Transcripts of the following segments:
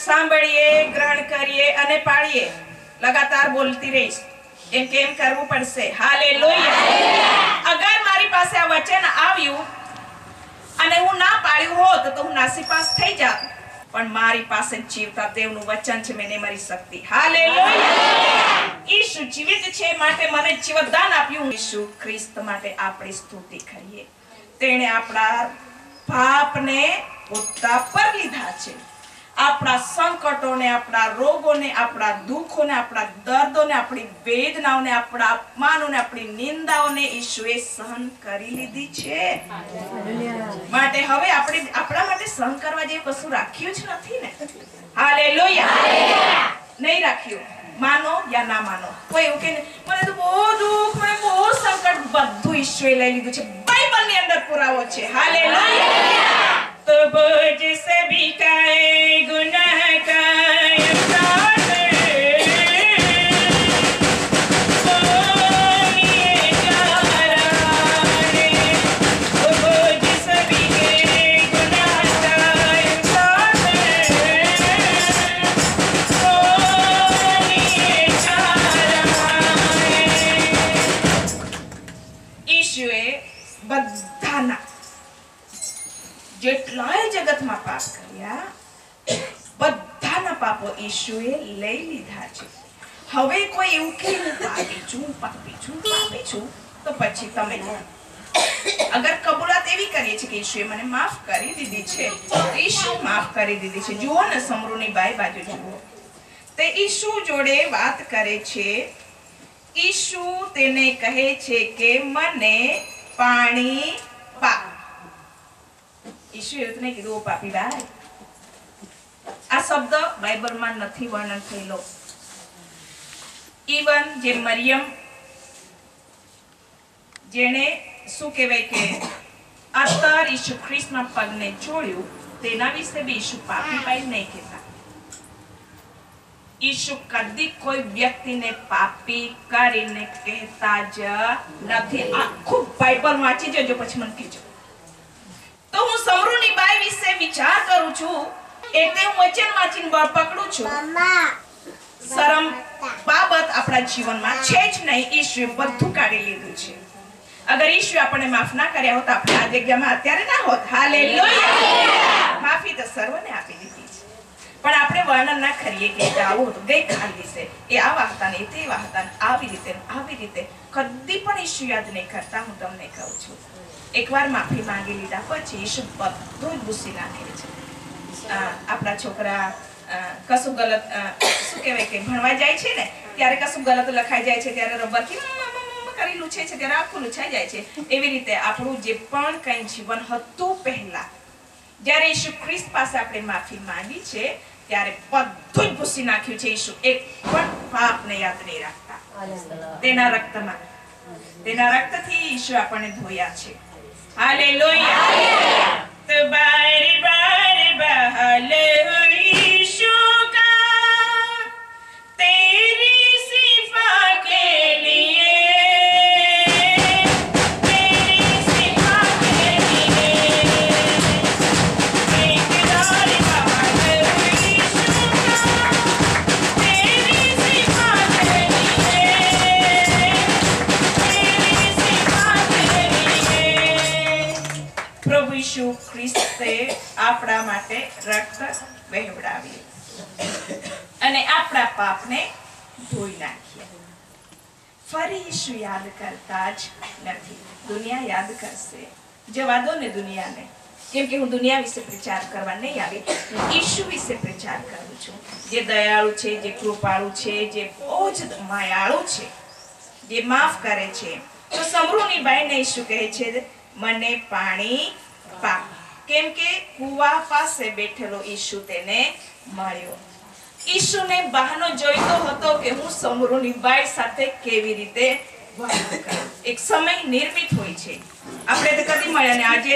સાંભળીએ, ગ્રહણ કરીએ અને પાળીએ. લગાતાર બોલતી રહીશ. કેમ કરવું પડશે. હાલેલુયા. અગર મારી પાસે આ વચન આવ્યું અને હું ના પાળ્યું હોત તો હું નાસીપાસ થઈ જાત. પણ મારી પાસે જીવતા દેવનું વચન છે, મેને મારી શક્તિ. હાલેલુયા. ઈસુ જીવિત છે માટે મને જીવતદાન આપ્યું. ઈસુ ખ્રિસ્ત માટે આપણે સ્તુતિ કરીએ. તેણે આપણા પાપને પોતા પર લીધા છે. આપણા સંકટોને, આપણા રોગોને, આપણા દુઃખોને, આપણા દર્દોને, આપણી વેદનાઓને, આપણા અપમાનોને, આપણી નિંદાઓને ઈશુએ સહન કરી લીધી છે. માટે હવે આપણે આપણા માટે સહન કરવા જેવું કશું રાખ્યું જ નથી ને. હાલેલુયા. નહીં રાખ્યું. માનો યા ના માનો. કોઈ એવું કે મને તો બહુ દુઃખ, મને બહુ સંકટ, બધું ઈશુએ લઈ લીધું છે. બાઇબલની અંદર પુરાવો છે. હાલેલુયા. तो बोझ सभी का गुनाह का જેટલાય જગતમાં પાપ કર્યા બધાના પાપો ઈશુએ લઈ લીધા છે. હવે કોઈ એવું કે હું પાપી છું તો પછી તમે અગર કબૂલાત એવી કરીએ છીએ કે ઈશુએ મને માફ કરી દીધી છે, ઈશુ માફ કરી દીધી છે. જુઓ ને સમરૂની બાજુ જુઓ. તે ઈશુ જોડે વાત કરે છે. ઈશુ તેને કહે છે કે મને પાણી પા. ઈશુ એવું નહીં કીધું પાપી બાય. આ શબ્દ બાઇબલમાં નથી વર્ણન થયેલો. ઈવન જે મરિયમ જેણે શું કહેવાય કે અત્તર ઈસુ ખ્રિસ્તના પગને છોડ્યું, તેના વિશે બી ઈશુ પાપી બાઈ નહીં કહેતા. ઈશુ કદી કોઈ વ્યક્તિને પાપી કરીને કહેતા જ નથી. આખું બાઇબલ વાંચી જજો પછી મને કહેજો. તો હું સમરૂની બાઈ વિશે વિચાર કરું છું એટલે હું વચન વાંચીને બળ પકડું છું. શરમ બાબત આપણા જીવનમાં છે જ નહીં. ઈશ્વરે બધું કાઢી લીધું છે. અગર ઈશ્વરે આપણને માફ ના કર્યા હોત આપણે આ જગ્યામાં અત્યારે ના હોત. હાલેલુયા. માફી તો સર્વને આપી દીધી છે, પણ આપણે વર્ણન ના કરીએ કે આવું હતું ગઈકાલ વિશે, એ આવા હતા ને તેવા હતા, આવી રીતે કદી પણ ઈશ્વર યાદ નહીં કરતા. હું તમને કહું છું, એકવાર માફી માંગી લીધા પછી ઈશુ બધું જ ભૂસી નાખે છે. આપણા છોકરા કશું ગલત શું કહેવાય કે ભણવા જાય છે ને ત્યારે કશું ગલત લખાઈ જાય છે ત્યારે રબરથી કરી લૂછે છે ત્યારે આખું લૂછાઈ જાય છે. એવી રીતે આપણું જે પણ કંઈ જીવન હતું પહેલા, જ્યારે ઈશુ ખ્રિસ્ત પાસે આપણે માફી માંગી છે ત્યારે બધું જ ભૂસી નાખ્યું છે. ઈશુ એક પણ પાપને યાદ નહીં રાખતા. તેના રક્તથી ઈશુ આપણને ધોયા છે. हालेलुया. तो बार बार बहाल ईशु का तेरी सिफा के लिए, तेरी सिफा के लिए एक बार बहाल ईशु का तेरी सिफा के लिए, तेरी सिफा के लिए. प्रभु ईशु ख्रिस्ते આપણા માટે રક્ત વહેવડાવ્યું અને આપણા પાપને ધોઈ નાખ્યા. ફરી ઈશુ યાદ કરતા જ નથી. દુનિયા યાદ કરશે. જવા દો ને દુનિયાને, કેમ કે હું દુનિયા વિશે પ્રચાર કરવા નહીં આવી, હું ઈશુ વિશે પ્રચાર કરું છું. જે દયાળુ છે, જે કૃપાળુ છે, જે બહુ જ માયાળુ છે, જે માફ કરે છે. તો સમરૂની બાઈને ઈશુ કહે છે મને પાણી પા. કેમ કે કુવા પાસે બેઠેલો ઈશુ તેને મળ્યો. ઈશુને બહાનો જોઈતો હતો કે હું સમરૂની બાઈ સાથે કેવી રીતે વાત કરું. એક સમય નિર્મિત હોય છે. આપણે તો કદી મળ્યા ને આજે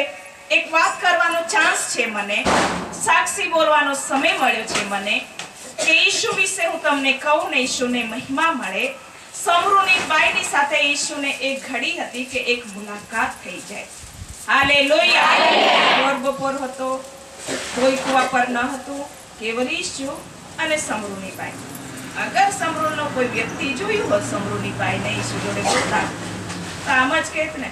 એક વાત કરવાનો ચાન્સ છે, મને સાક્ષી બોલવાનો સમય મળ્યો છે મને કે ઈશુ વિશે હું તમને કહું ને ઈશુને મહિમા મળે. સમરૂની બાઈની સાથે ઈશુને એક ઘડી હતી કે એક મુલાકાત થઈ જાય. હાલેલુયા. બપોર હતો, કોઈ કુવા પર ન હતું, કેવલ ઈશુ અને સમરૂની બાઈ. અગર સમરૂનો કોઈ વ્યક્તિ જોયું હોત સમરૂની બાઈને ઈશુ જોડે બોલતા તો આમ જ કહેત ને,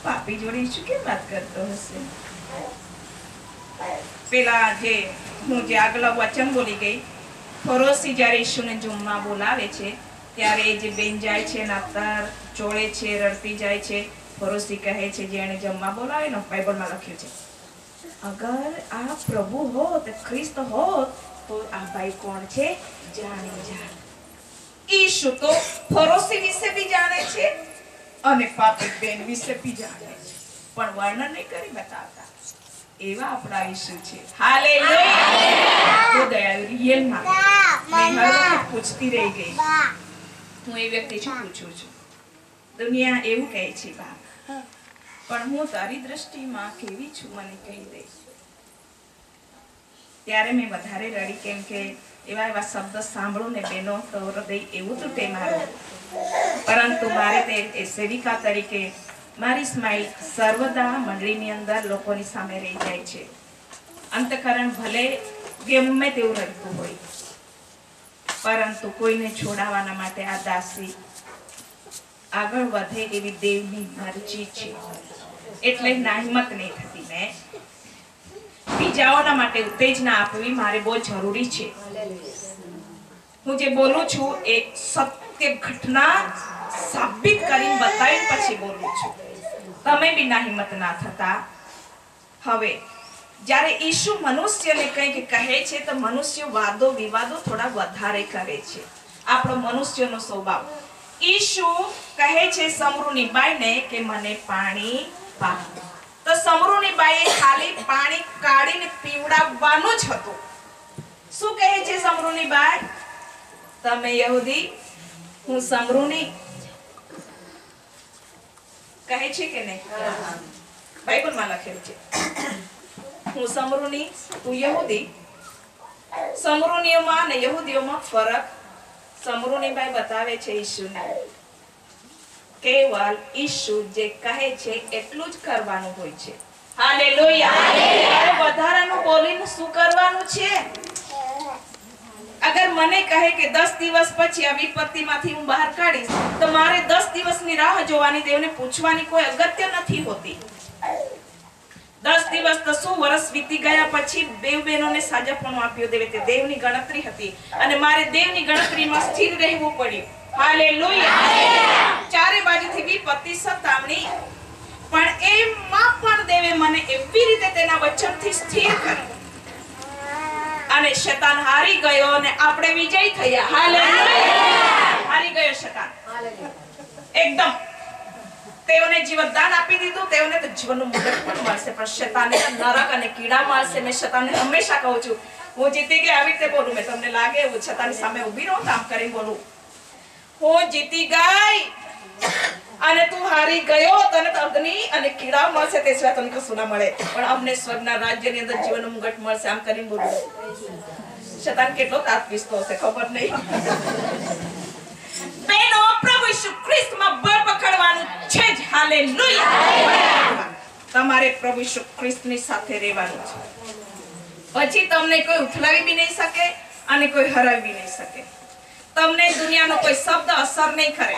પાપી જોડે ઈશુ કેમ વાત કરતો હશે. પેલા જે હું જે આગલા વચન બોલી ગઈ, ફરોશી જ્યારે ઈશુને જમવા બોલાવે છે ત્યારે એ જે બેન જાય છે નાતાર ચોળે છે, રડતી જાય છે. ફરોશી કહે છે જેણે જમવા બોલાવે ને, બાઇબલમાં લખ્યું છે, અગર આ પ્રભુ હોત, ખ્રિસ્ત હોત તો આ ભાઈ કોણ છે જાણી જાય. ઈશુ તો ફરોશી વિશે બી જાણે છે અને પાપી બેન વિશે બી જાણે છે, પણ વર્ણન નહીં કરી બતાવતા. એવા આપણા ઈશુ છે. હાલેલુયા. તો દયાળુ રિયલમાં મેં હર વખત પૂછતી રહી ગઈ, હું એ વ્યક્તિ છું પૂછું છું, દુનિયા એવું કહે છે બાપ, પણ હું તારી દ્રષ્ટિમાં કેવી છું મને કહી દે. ત્યારે મેં વધારે રડી, કેમ કે એવા એવા શબ્દ સાંભળું ને બેનો તો હૃદય એવું તૂટે મારું. પરંતુ મારે તે સેવિકા તરીકે મારી સ્માઈલ સર્વદા મંડળીની અંદર લોકોની સામે રહી જાય છે. અંતકરણ ભલે ગમે તેવું રડતું હોય, પરંતુ કોઈને છોડાવવાના માટે આ દાસી આગળ વધે એવી દેવની મરજી છે. એટલે ના હિંમત નહીં થતી. મેં બીજાઓના માટે ઉત્તેજના આપવી મારે બહુ જરૂરી છે. હું જે બોલું છું એ સત્ય ઘટના સાબિત કરીને બતાવી પછી બોલું છું. તમે બી ના હિંમત ના થતા. હવે જ્યારે ઈશુ મનુષ્યને કંઈક કહે છે તો મનુષ્ય વાદો વિવાદો થોડા વધારે કરે છે. આપણો મનુષ્યનો સ્વભાવ. ઈશુ કહે છે સમરૂની બાઈને કે મને પાણી પાપ. તો સમરૂની બાઈએ ખાલી પાણી કાઢીને પીવડાવવાનું જ હતું. શું કહે છે સમરૂની બાઈ? તમે યહૂદી, હું સમરૂની. કહે છે કે નહીં? બાઇબલમાં લખેલું છે, હું સમરૂની, તું યહૂદી. સમરૂનીઓમાં અને યહૂદીઓમાં ફરક સમરૂની બાઈ બતાવે છે ઈશુને. કેવલ ઈશુ જે કહે છે એટલું જ કરવાનું હોય છે. હાલેલુયા. વધારાનું બોલીને શું કરવાનું છે? અગર મને કહે કે 10 દિવસ પછી આ વિપત્તિમાંથી હું બહાર કાઢીશ, તો મારે 10 દિવસની રાહ જોવાની, દેવને પૂછવાની કોઈ અગત્ય નથી હોતી. 10 દિવસ તો શું વર્ષ વીતી ગયા પછી બેવ બહેનોને સાજાપણું આપ્યું દેવે. તે દેવની ગણતરી હતી અને મારે દેવની ગણતરીમાં સ્થિર રહેવું પડ્યું. હાલેલુયા. ચારે બાજુથી વિપત્તિ સતામણી, પણ એમાં પણ દેવે મને એવી રીતે તેના વચનથી સ્થિર કર્યો અને શૈતાન હારી ગયો અને આપણે વિજય થયા. હાલેલુયા. હારી ગયો શૈતાન એકદમ. તેઓને જીવનદાન આપી દીધું, તેઓને તો જીવનનું મુકટ પણ મળશે, પણ શૈતાનને નરક અને કીડા મળશે. મેં શૈતાનને હંમેશા કહું છું, હું જીતી ગઈ આવી રીતે બોલું. મેં તમને લાગે હું શૈતાનની સામે ઊભી રહું કામ કરીને બોલું, હું જીતી ગઈ અને તું હારી ગયો, તને તો અગ્નિ અને કીડા મળશે, તે સિવાય તને કશું ના મળે, પણ અમને સ્વર્ગના રાજ્યની અંદર જીવનનું મુકટ મળશે. આમ કરીને બોલું. શૈતાન કેટલો તાત પીસતો હશે ખબર નહીં. બેનો, પ્રભુ ઈસુ ખ્રિસ્તમાં બળ પકડવાનું છે જ. હાલેલુયા. તમારે પ્રભુ ઈસુ ખ્રિસ્તની સાથે રહેવાનું છે. પછી તમને કોઈ ઉથલાવી બી નહીં શકે અને કોઈ હરાવી બી નહીં શકે. તમને દુનિયાનો કોઈ શબ્દ અસર નહીં કરે.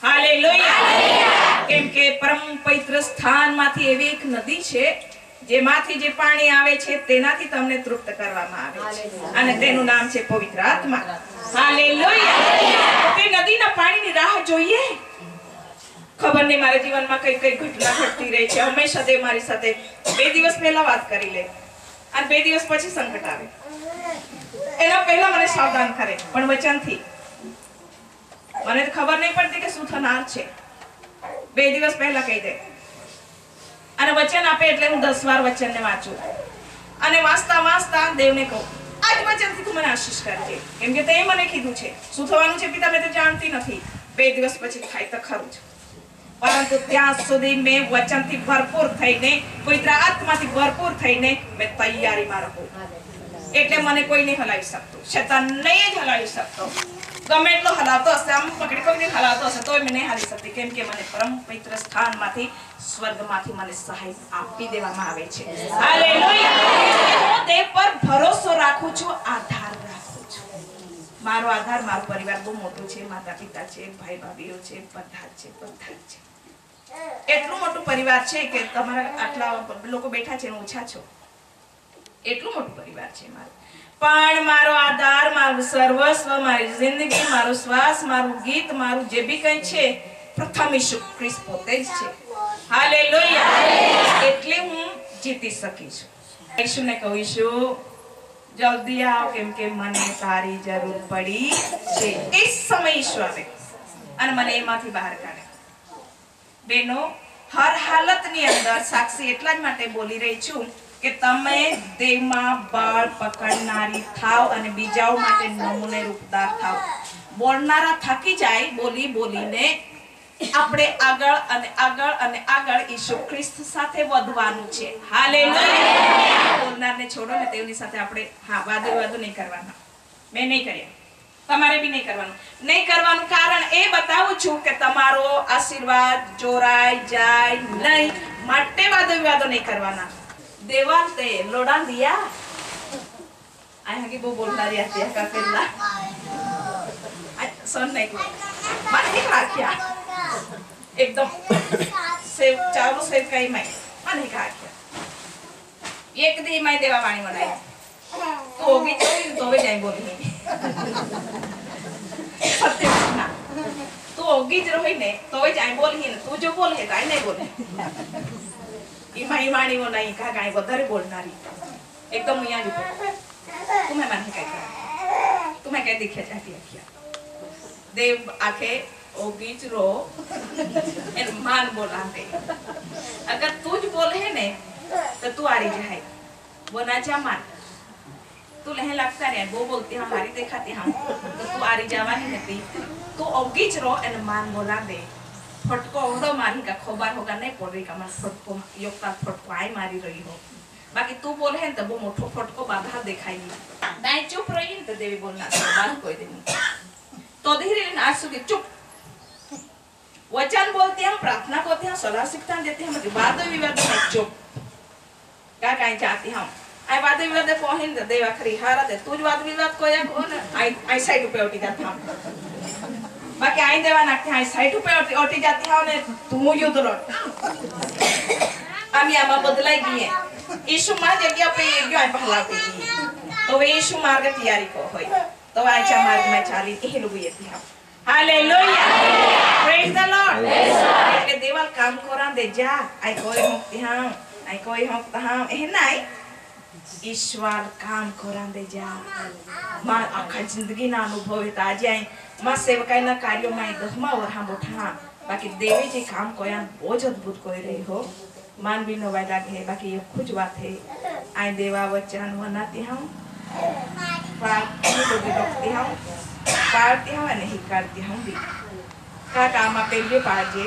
હાલેલુયા. કેમ કે પરમ પવિત્ર સ્થાનમાંથી એવી એક નદી છે જેમાંથી જે પાણી આવે છે તેનાથી તમને તૃપ્ત કરવામાં આવે છે અને તેનું નામ છે પવિત્ર આત્મા. હાલેલુયા. તે નદીના પાણીની રાહ જોઈએ. ખબર નહીં મારા જીવનમાં કઈ કઈ ઘટના ઘટતી રહી છે. હંમેશા તે મારી સાથે 2 દિવસ પહેલા વાત કરી લે અને 2 દિવસ પછી સંકટ આવે. એના પહેલા મને સાવધાન કરે, પણ વચનથી મને ખબર નહીં પડતી કે શું થનાર છે. 2 દિવસ પહેલા કહી દે અને વચન આપે એટલે હું 10 વાર વચનને વાંચું અને વાંચતા વાંચતા દેવને કહું, આજ વચનથી તું મને આશીષ કરજે, કેમ કે તે મને કીધું છે. શું થવાનું છે પિતા મેં તો જાણતી નથી. 2 દિવસ પછી થાય તો ખરું જ, પરંતુ ત્યાં સુધી મેં વચનથી ભરપૂર થઈને, પવિત્ર આત્માથી ભરપૂર થઈને મેં તૈયારીમાં રહું. એટલે મને કોઈ નહીં હલાવી શકતું, શૈતાન નહીં જ હલાવી શકતો. ગમે એટલો હલાવતો હશે, આમ પકડી પકડી હલાવતો હશે તોય મને નહીં હાલી શકતી, કેમ કે મને પરમ પવિત્ર સ્થાનમાંથી સ્વર્ગમાંથી મને સહાય આપી દેવામાં આવે છે. હાલેલુયા. હું દેવ પર ભરોસો રાખું છું, આધાર રાખું છું. મારો આધાર મારો પરિવાર બહુ મોટો છે, માતા પિતા છે, ભાઈ ભાભીઓ છે, બધા જ છે. એટલું મોટું પરિવાર છે કે તમારા આટલા લોકો બેઠા છે, ઓછા છો. એટલું મોટું પરિવાર છે મારું. પણ મારો આધાર, મારું સર્વસ્વ, મારી જિંદગી, મારો શ્વાસ, મારું ગીત, મારું જે બી કંઈ છે, પ્રથમ ઈસુ ખ્રિસ્ત પોતે જ છે. હાલેલુયા. એટલે હું જીતી શકી છું. ઈશુને કહીશું જલ્દી આવ, કેમ કે મને તારી જરૂર પડી છે. એ સમય ઈશુ આવે અને મને એમાંથી બહાર કાઢે. બેનો, હર હાલતની અંદર સાક્ષી એટલા જ માટે બોલી રહી છું કે તમે દેવમાં બળ પકડનારી થાવ અને બીજાઓ માટે નમૂને રૂપદાર થાવ. બોલનારા થાકી જાય બોલી બોલીને. આપણે આગળ અને આગળ અને આગળ ઈસુ ખ્રિસ્ત સાથે વધવાનું છે. હાલેલુયા. બોલનારને છોડો ને, તેની સાથે આપણે વાદો નહીં કરવાના. મેં નહીં કર્યા, તમારે બી નહીં કરવાનું. નહીં કરવાનું કારણ એ બતાવું છું કે તમારો આશીર્વાદ ચોરાઈ જાય નહીં, માટે વાદો નહીં કરવાના. देवांते लोड़ा दिया आया कि वो बोलना रही आती है काफिला सुन नहीं को मन ही खा क्या एकदम सेव चारों सेव का ही मैं मन ही खा क्या एक दी मैं देवा पानी बनाई तो होगी तो भी जाए बोली सत्य ना तो होगी जो ही ने तो भी जाए बोली ना तू जो बोले गाय नहीं बोले इमानी वो नहीं कहा गाय बदरे बोलनारी एकदम यहाँ जो तुम्हें मन है क्या तुम्हें क्या दिखे जाती है क्या देव आके ओगीच रो इन मान बोला दे अगर तू जो बोले है ने तो तू आ रही जाए वो ना जा मान तू लहन लगता है वो बोलती है हमारी दिखाती हम तो तू आ रही जावा नहीं रहती तू ओगीच रो इन मान बोला दे फटको उड़ो मारी का खोबार होगा नहीं पड़ रही का मन फटको योगता फटको आई मारी रही हो बाकी तू बोले हैं तो वो मोटो फटको बाधा दिखाएगी दाई चुप रही तो देवी बोलना बात कोई दिन तो धीरे धीरे आज सुधी चुप वचन बोलते हैं प्रार्थना करते हैं सलाह शिक्षा देते हैं मतलब वाद विवाद में चुप क्या कहीं चाहती हम आई वाद विवाद पहुंच तो देवा खरी हारा दे तू वाद विवाद को या कौन आई साइड पे उठी जाती हम बाकी आई देवा नाखते आई साइड पे उठी जाती है ने तू युद्ध लड़ आमी आमा बदलाई गई है यीशु मां जगह पे ये क्यों आई पहला पे गई तो वे यीशु मार्ग तैयारी को होई तो आचा मार्ग में चाली ए लोग ये थी हम हालेलुया प्रेज द लॉर्ड के देवल काम कोरा दे जा आई कोई होती हम ए नहीं ईश्वर काम कोरा दे जा मां आखा जिंदगी ना अनुभव है ताज आई मां सेवकाई ना कार्यों में दहमा और हम उठा बाकी देवी जी काम कोया बहुत अद्भुत कोई रही हो मान भी नवाई लागे है बाकी ये कुछ बात है आई देवा वचन वनाती हम पार्टी हम नहीं करती हम भी का काम आप पहले पाजे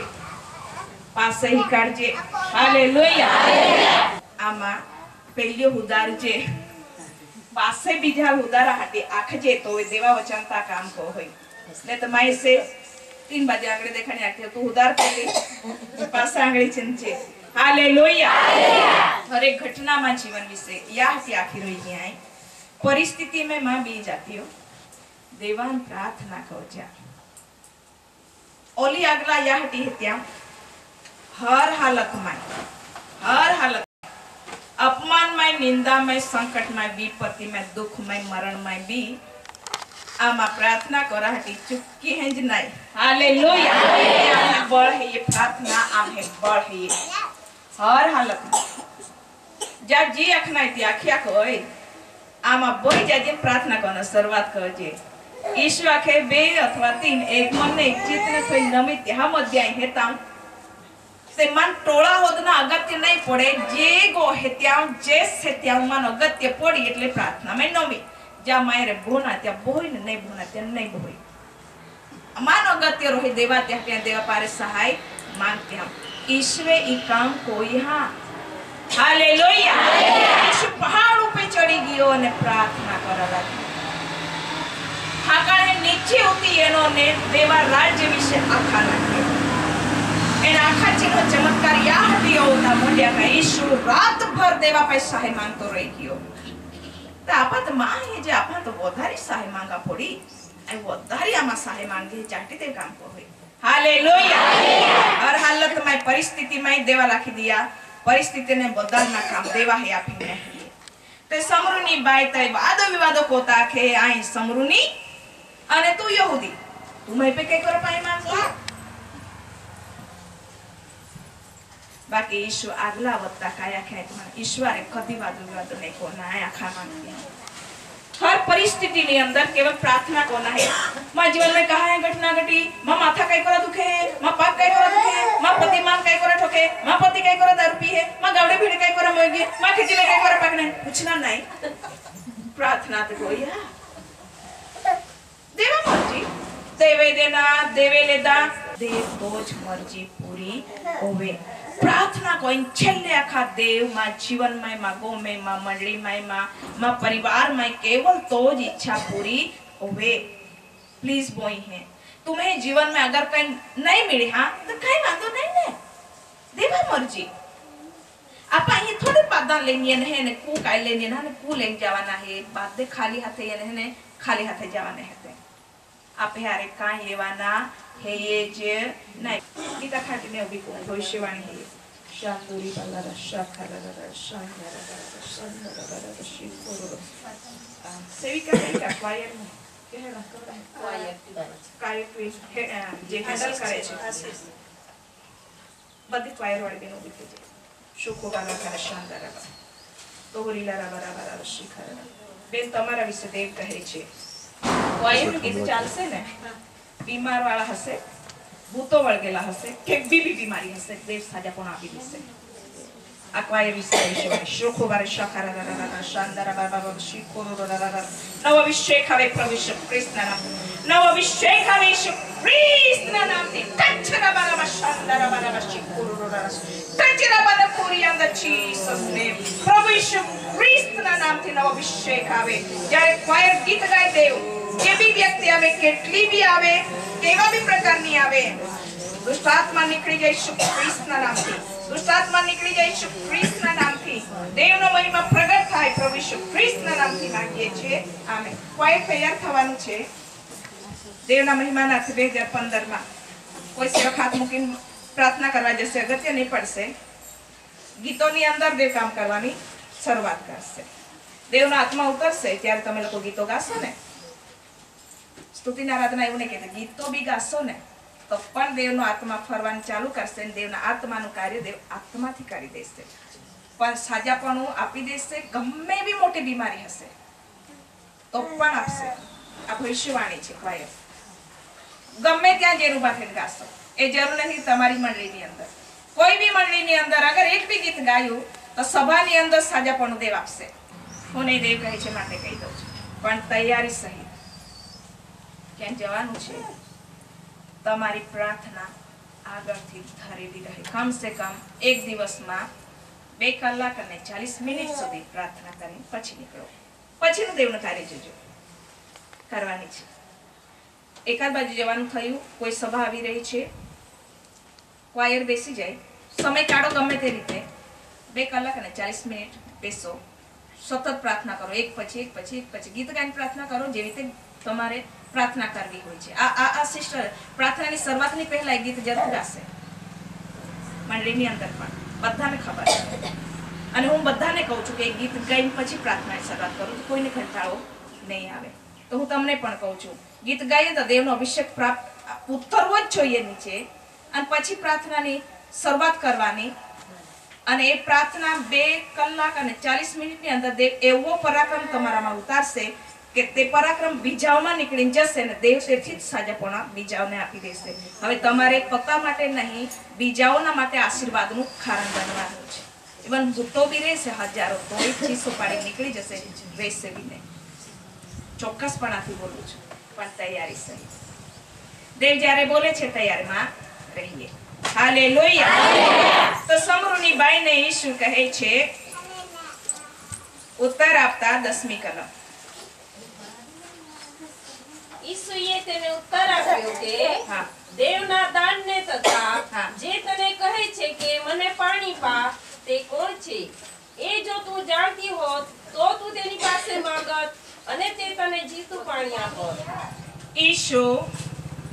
पास ही करजे हालेलुया आमा पहले उदार जे पास से बीजा उदारा हटे आखजे तो वे देवा वचन ता काम को होई ने तो मैं से 3 बजे आंगळे देखने आती तू उदार पहले पास आंगळे चिंचे हालेलुया हर एक घटना में जीवन विषय या हती आखिर रही है परिस्थिति में मां बी जाती हो देवान प्रार्थना करो जा ओली अगला या हटी है त्या हर हालत अपमान में निंदा में संकट में विपत्ति में दुख में मरण में भी आमा प्रार्थना करा हटी चुपकी है ज नहीं हालेलुया बड़ है ये प्रार्थना आम है बड़ है ये हर हालत में जब जी अखना थी आखिया कोई आमा बोई जाजे प्रार्थना करना शुरुआत करजे ईश्वर आखे 2 अथवा 3 एक मन ने एक चित्त ने कोई नमित हम अध्याय हेता से मन टोळा होदना अगत्य नहीं पड़े जे गो हेत्याम जे सेत्याम मन अगत्य पड़ी એટલે प्रार्थना में नमी जा मायरे बोना त्या बोई ने नहीं बोना त्या नहीं बोई मान अगत्य रोहि देवा त्या देवा पारे सहाय मांगते हम ईश्वर ई काम कोई हां हालेलुया यीशु पहाड़ पे चढ़ी गयो ने प्रार्थना करला આકાને નીચે ઉતી એનો ને દેવા રાજ્ય વિશે આખા લાગે એના આખા ચીનો ચમત્કાર યા હતી હોતા મોઢિયા કા ઈશુ રાત ભર દેવા પાસે સહાય માંગતો રહી ગયો તો આપત માં હે જે આપા તો વધારી સહાય માંગા પડી એ વધારી આમાં સહાય માંગે ચાટી તે કામ કો હોય हालेलुया हर हालत में परिस्थिति में देवा राखी दिया परिस्थिति ने बदलना काम देवा है आपी नहीं ते समरुनी बाय तय वादो विवादो कोता के आई समरुनी अने तू यहूदी तू मैं पे कई कर पाई मांगो बाकी ईश्वर आगला वत्ता काया खाय तुम्हारा ईश्वरे कदी वादो विवादो नहीं कोना आया खा मांगती हर परिस्थिति ने अंदर केवल प्रार्थना कोना है मां जीवन में कहा है घटना घटी मां माथा कई कोरा दुखे है मां पाप कई कोरा दुखे है मां पति मान कई कोरा ठोके मां पति कई कोरा दारू पी है मां गावड़े भीड़ कई कोरा मोगी मां खेती में कई कोरा पकने पूछना नहीं प्रार्थना तो होया देवा मर्जी देवे देना देवे लेदा देव तोज मर्जी पूरी होवे प्रार्थना कोई छेल्ले आखा देव मां जीवन में मां गो में मां मंडली में मां परिवार में केवल तो ज इच्छा पूरी होवे प्लीज बोई है तुम्हें जीवन में अगर कहीं नहीं मिले हां तो कहीं वांधो नहीं ने देवा मर्जी आपा ये थोड़ी बात लेनी है ने कू काय लेनी ना ने कू ले जावाना है बात दे खाली हाथे ये ने खाली हाथे जावाने है आप यारे का लेवाना है ये जे नहीं गीता खाटी ने उभी को भविष्यवाणी है शांतुरी बल्ला शाखरा शांदरा शिकोरो सेविका का क्वायर में कहना क्वायर क्वीन जे हैंडल करे छे बધી ક્વાયર વાળી બેનો ઉભી થઈ શુકો બાલા કરે શાંદરા તોરીલા બરાબર શિખરા બેન તમારા વિશે દેવ કહે છે ક્વાયર ગીત ચાલશે ને बीमार वाला हसे भूतो वळगेला हसे के बीबी बीमारी हसे देव साजा पण आपी देसे अक्वायर विषय विषय शोखो बारे शाखरा शांदरा बाबा शिकोरो नव अभिषेक हवे प्रभु यीशु ख्रिस्त नाम नव अभिषेक हवे यीशु ख्रिस्त नाम ते कचरा बाबा शांदरा बाबा शिकोरो कचरा बाबा पूरी अंदर जीसस नेम प्रभु यीशु ख्रिस्त नाम ते नव अभिषेक हवे જ્યારે ક્વાયર ગીત ગાય દેવ જે भी व्यक्ति आवे કેટલી भी आवे કેવા भी પ્રકારની આવે दुष्ट आत्मा निकળી જાય ઈસુ ખ્રિસ્તના નામથી दुष्ट आत्मा निकળી જાય ઈસુ ખ્રિસ્તના નામથી દેવનો મહિમા પ્રગટ થાય પ્રભુ ઈસુ ખ્રિસ્તના નામથી માંગીએ છીએ આમેન ક્વાયર તૈયાર થવાનું છે દેવના મહિમાનાથી 2015 માં કોઈ સેવક હાથ મૂકીને પ્રાર્થના કરવા જશે અગત્ય નહીં પડશે ગીતોની અંદર દેવ કામ કરવાની શરૂઆત કરશે દેવનો આત્મા ઉતરશે ત્યારે તમે લોકો ગીતો ગાશો ને स्तुति आराधना એવું નહીં કે ગીતો બી ગાશો ને તો પણ દેવનો આત્મા ફરવાનું ચાલુ કરશે ને દેવના આત્માનું કાર્ય દેવ આત્માથી કરી દેશે પણ સાજાપણું આપી દેશે ગમે એવી મોટી બીમારી હશે તો પણ આપશે આ ભવિષ્યવાણી છે ક્વાયર ગમે ત્યાં જેનું બાથેન ગાશો એ જરૂર નથી તમારી મંડળીની અંદર કોઈ બી મંડળીની અંદર અગર એક બી ગીત ગાયું તો સભાની અંદર સાજાપણું દેવ આપશે હું નહીં દેવ કહે છે માટે કહી દઉં છું પણ તૈયારી સહિત ક્યાં જવાનું છે તમારી પ્રાર્થના આગળથી ધરેલી રહે કમ સે કમ એક દિવસમાં 2 કલાક અને 40 મિનિટ સુધી પ્રાર્થના કરીને પછી નીકળો પછીનું દેવનું કાર્ય જોજો કરવાની છે એકાદ બાજુ જવાનું થયું કોઈ સભા આવી રહી છે ક્વાયર બેસી જાય સમય કાઢો ગમે તે રીતે 2 કલાક અને 40 મિનિટ બેસો સતત પ્રાર્થના કરો એક પછી ગીત ગાઈને પ્રાર્થના કરો જેવી રીતે તમારે प्रार्थना करवी होय छे आ सिस्टर प्रार्थना ની શરૂઆત ની પહેલા એક ગીત જરૂર ગાશે મંડળીની અંદર પણ બધાને ખબર છે અને હું બધાને કહું છું કે એક ગીત ગાઈને પછી પ્રાર્થનાની શરૂઆત કરું તો કોઈને કંટાળો નહીં આવે તો હું તમને પણ કહું છું ગીત ગાઈએ તો દેવનો અભિષેક પ્રાપ્ત ઉતરવો જ જોઈએ નીચે અને પછી પ્રાર્થનાની શરૂઆત કરવાની અને એ પ્રાર્થના 2 કલાક અને 40 મિનિટની અંદર દેવ એવો પરાક્રમ તમારામાં ઉતારશે કે તે પરાક્રમ બીજાઓમાં નીકળીને જશે ને દેવ તેથી જ સાજાપણા બીજાઓને આપી દેશે હવે તમારે પોતા માટે નહીં બીજાઓના માટે આશીર્વાદનું કારણ બનવાનું છે ઇવન ભૂતો બી રહેશે હજારો તો એક ચીસો પાડી નીકળી જશે રહેશે બી નહીં ચોક્કસપણાથી બોલું છું પણ તૈયારી સહિત દેવ જ્યારે બોલે છે તૈયારીમાં રહીએ હાલેલુયા તો સમરૂની બાઈને ઈસુ કહે છે ઉત્તર આપતા 10મી કલમ ઈસુએ તેને ઉત્તર આપ્યો કે હા દેવના દાનને તથા હા. જે તને કહે છે કે મને પાણી પા તે કોણ છે એ જો તું જાણતી હોત તો તું તેની પાસે માંગત અને તે તને જીતું પાણી આપત. ઈશુ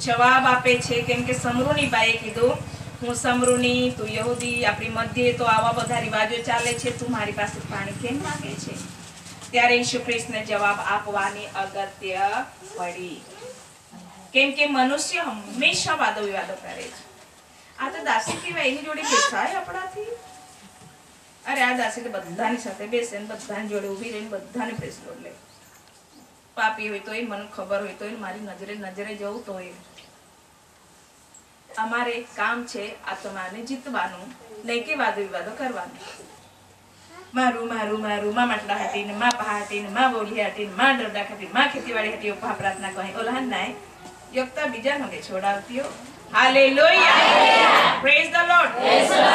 જવાબ આપે છે કેમ કે સમરૂની બાઈએ કીધું હું સમરૂની તું યહૂદી આપણી મધ્યે તો આવા બધા રિવાજો ચાલે છે તું મારી પાસે પાણી કેમ માંગે છે ત્યારે ઈશુ ખ્રિસ્તને જવાબ આપવાની અગત્ય પડી કેમ કે મનુષ્ય હંમેશા વાદો વિવાદો કરે છે. આ તો દાસી કહેવાય એની જોડે બેસાય આપણાથી. અરે આ દાસી તો બધાની સાથે બેસે ને બધાની જોડે ઊભી રહીને બધાને ફેસલો લે. પાપી હોય તોય મને ખબર હોય તોય મારી નજરે જવું તોય અમારે એક કામ છે આત્માને જીતવાનું નહીં કે વાદો વિવાદો કરવાનું. મારું મારું મારું માં માટલા હતી ને માં પા હતી ને માં બોલી હતી ને માં ડરડા હતી માં ખેતીવાડી હતી ઉપા પ્રાર્થના કહે ઓલા નાય યોગતા બીજા નગે છોડાવતીઓ. Hallelujah praise the lord.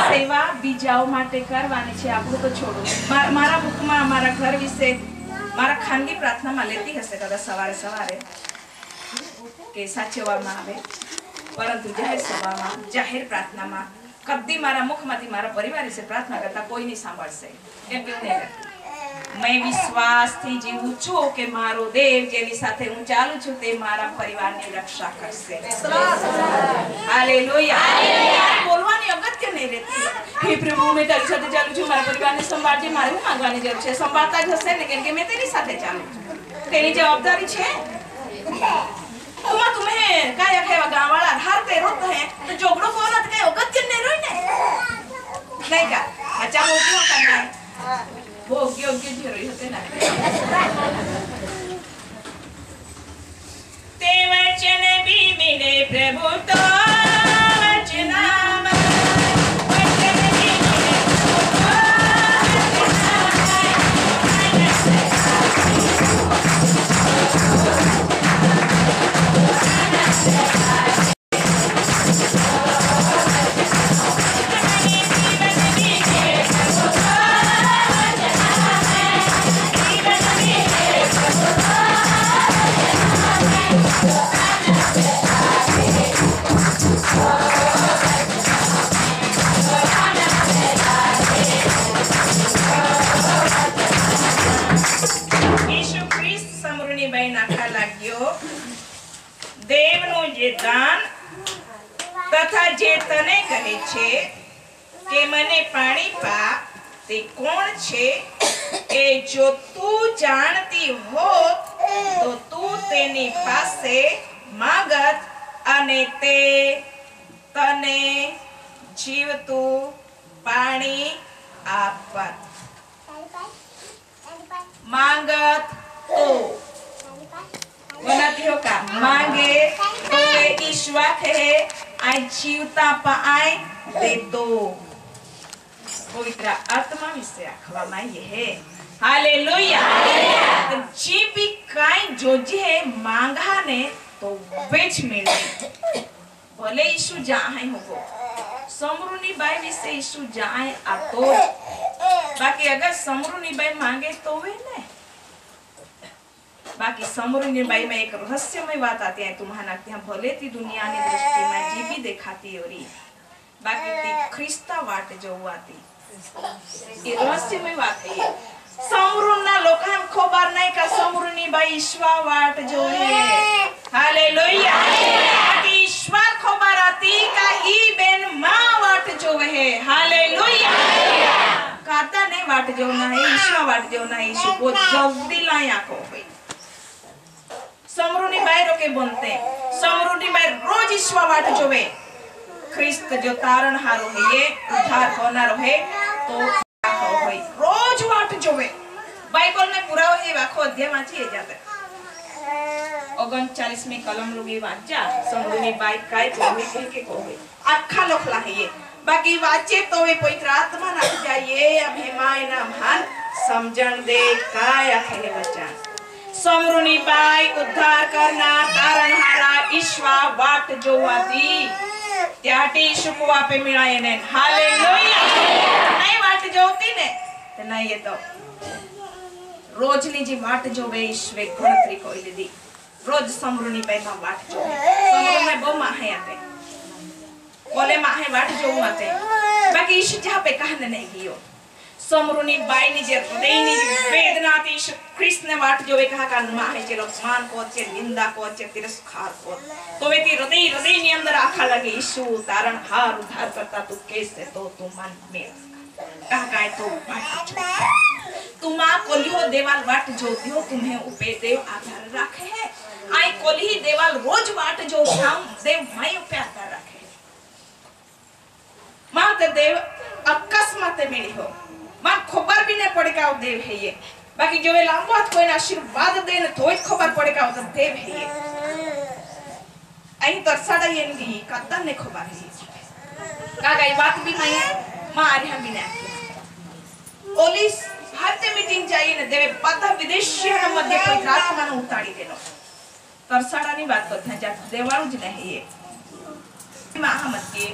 સેવા બીજાઓ માટે કરવાની છે આપણું તો છોડો. મારા મુખમાં મારા ઘર વિશે મારા ખાનગી પ્રાર્થનામાં લેતી હશે કદાચ સવારે સવારે કે સાચવવામાં આવે પરંતુ જાહેર સભામાં જાહેર પ્રાર્થનામાં કદી મારા મુખમાંથી મારા પરિવાર વિશે પ્રાર્થના કરતા કોઈ નહીં સાંભળશે કેમ કે હું નહીં કરતી. મેં વિશ્વાસથી જીવું છું કે મારો દેવ જેની સાથે હું ચાલું છું તે મારા પરિવારની રક્ષા કરશે. હાલેલુયા. બોલવાની અગત્ય નહીં રહેતી હે પ્રભુ મેં તારી સાથે ચાલું છું મારા પરિવારને સંભાળજે મારે હું માંગવાની જરૂર છે. સંભાળતા જ હશે ને કેમ કે મેં તેની સાથે ચાલું છું તેની જવાબદારી છે. तुम्हें काय खेवा गावाला हारते रोत है तो जोगड़ो कोणत काय अगत्य नाही रोय ने नाही का अच्छा मोठो का नाही वो योग्य ठरवी होते ना ते वचन भी मिले प्रभु तो वचनाम वचन भी मिले તથા જે તને કહે છે કે મને પાણી પા તે કોણ છે એ જો તું જાણતી હોત તો તું તેની પાસે માંગત અને તે તને જીવતું પાણી આપત. માંગત તો बनाती हो का मांगे तो वे ईश्वर है आई जीवता पाए दे दो. पवित्र आत्मा विषय आखवामा ये है. हालेलुया. जी भी काई जो जे मांगा ने तो वेच मिले भले ईशु जाए होगो समरूनी बाई विषय ईशु जाए आ तो बाकी अगर समरूनी बाई मांगे तो वे ने बाकी समरूनी बाई में एक रहस्यमय बात आती है तुम्हारा ત્યાં ભલે તી દુનિયાની દૃષ્ટિમાં જીવી દેખાતી હોરી બાકી તી ખ્રિસ્તા વાટ જોવાતી એ રહસ્યમય વાત છે. સમરૂના લોકોને ખબર નહીં કે સમરૂની બાઈ ઈશ્વર વાટ જોવે. હાલેલુયા. બાકી ઈશ્વર ખબર હતી કે ઈ બેન માં વાટ જોવે છે. હાલેલુયા. કાતા ને વાટ જોના है ईश्वर वाट जोना है ईशु को जल्दी लाया को भाई समरूनी बाई रोके बनते समरूनी बाई रोज ईश्वर वाट जोवे. ख्रिस्त जो तारण हारो है ये उद्धार होनारो है तो भाई रोज वाट जोवे. बाइबल में पूरा है वाखो अध्याय वांची जाते 39મી कलम लोगे वाचा समरूनी बाई काय कोई के कोई आखा लखला है ये बाकी वाचे तो वे पवित्र आत्मा ना जाइए अभी माय ना महान समझण दे काय आखे बच्चा. समरूनी बाई उद्धार करना तारणहारा ईश्वर वाट जोवाती त्याटी शुकवा पे मिळाये ने. हालेलुया. नहीं वाट जोती ने तो नहीं ये तो रोजनी जी वाट जोवे ईश्वर गणतरी कोई दीदी रोज समरूनी बाईमा वाट जो समरूने बो माहे आते बोले माहे वाट जो आते बाकी ईशु जहाँ पे कहने नहीं गियो समरूनी बाई निजे हृदयनी वेदना थी ईशु ख्रिस्त ने वाट जो वे कहा का माहे जे अपमान को चे निंदा को चे तिरस्कार को तो वे ती हृदय ની અંદર આખા લાગે ईशु तारण हार उद्धार करता तू कैसे तो तू मन में कहा काय तो तू मां कोलियो देवाल वाट जो दियो तुम्हें उपे देव आधार रखे है आई कोली देवाल रोज वाट जो हम देव माई उपे आधार रखे मां ते देव अकस्मात मिली हो मां खबर भी नहीं पड़ेगा वो देव है ये बाकी जो वे लांबो हाथ कोई आशीर्वाद दे ने तो ही खबर पड़ेगा वो देव है ये आई तरसाड़ा ये नहीं कत्ता ने खबर है कागा ये बात भी नहीं मां आ रही हम भी नहीं ओलिस हत्ते मीटिंग जाइए ने देवे पता विदेशियों ने मध्य कोई रात्मा ने उतारी देनो तरसाड़ा नहीं बात करते हैं जब देवालू जी नहीं ये महामत के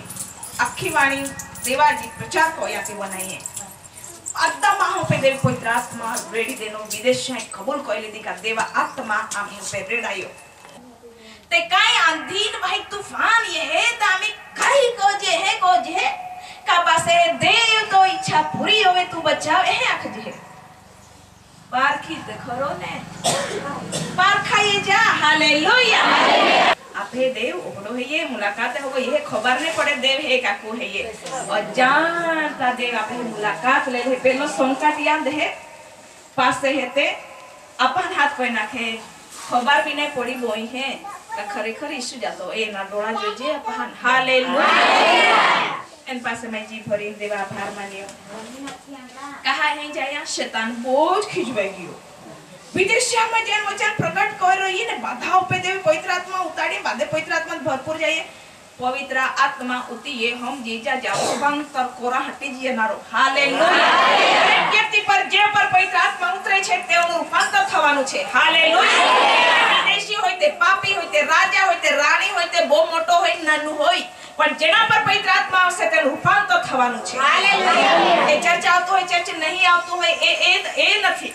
अक्खी वाणी देवाजी प्रचार को या के बनाइए आत्मा माहो पे देव कोई आत्मा रेडी देनो विदेश है कबूल कोई ले दिखा देवा आत्मा आमी पे रेडायो ते काय आंधीन भाई तूफान ये है तामी कई को जे है का पासे देव तो इच्छा पूरी होवे तू बचाव है आख जे पारखी देखरो ने पारखाई जा हालेलुया आपे देव ओडो है ये मुलाकात हो गई ये खबर नहीं पड़े देव है काकू है ये और जानता देव आपे मुलाकात ले ले पेलो संकट याद है पास से हेते अपन हाथ पे नाखे खबर भी नहीं पड़ी बोई है का खरेखर ईशु जातो ए ना डोळा जोजे अपन हालेलुया एन पासे में जी भरी देव आभार मानियो कहा है जाया शैतान बोझ खिंचवाई गयो विदेशिया में जन वचन प्रकट कर रही ने बाधाओं पे देव पवित्र आत्मा उतारे बाधे पवित्र आत्मा भरपूर जाइए पवित्र आत्मा उती ये हम जीजा जाओ बंग तर कोरा हटी जिए नारो हालेलुया व्यक्ति पर जे पर पवित्र आत्मा उतरे छे तेનું રૂપાંતર થવાનું છે હાલેલુયા વિદેશી હોય તે પાપી હોય તે રાજા હોય તે રાણી હોય તે બહુ મોટો હોય નાનું હોય પણ જેના પર પવિત્ર આત્મા આવશે તેનું રૂપાંતર થવાનું છે હાલેલુયા એ ચર્ચ આવતો હોય ચર્ચ નહીં આવતો હોય એ નથી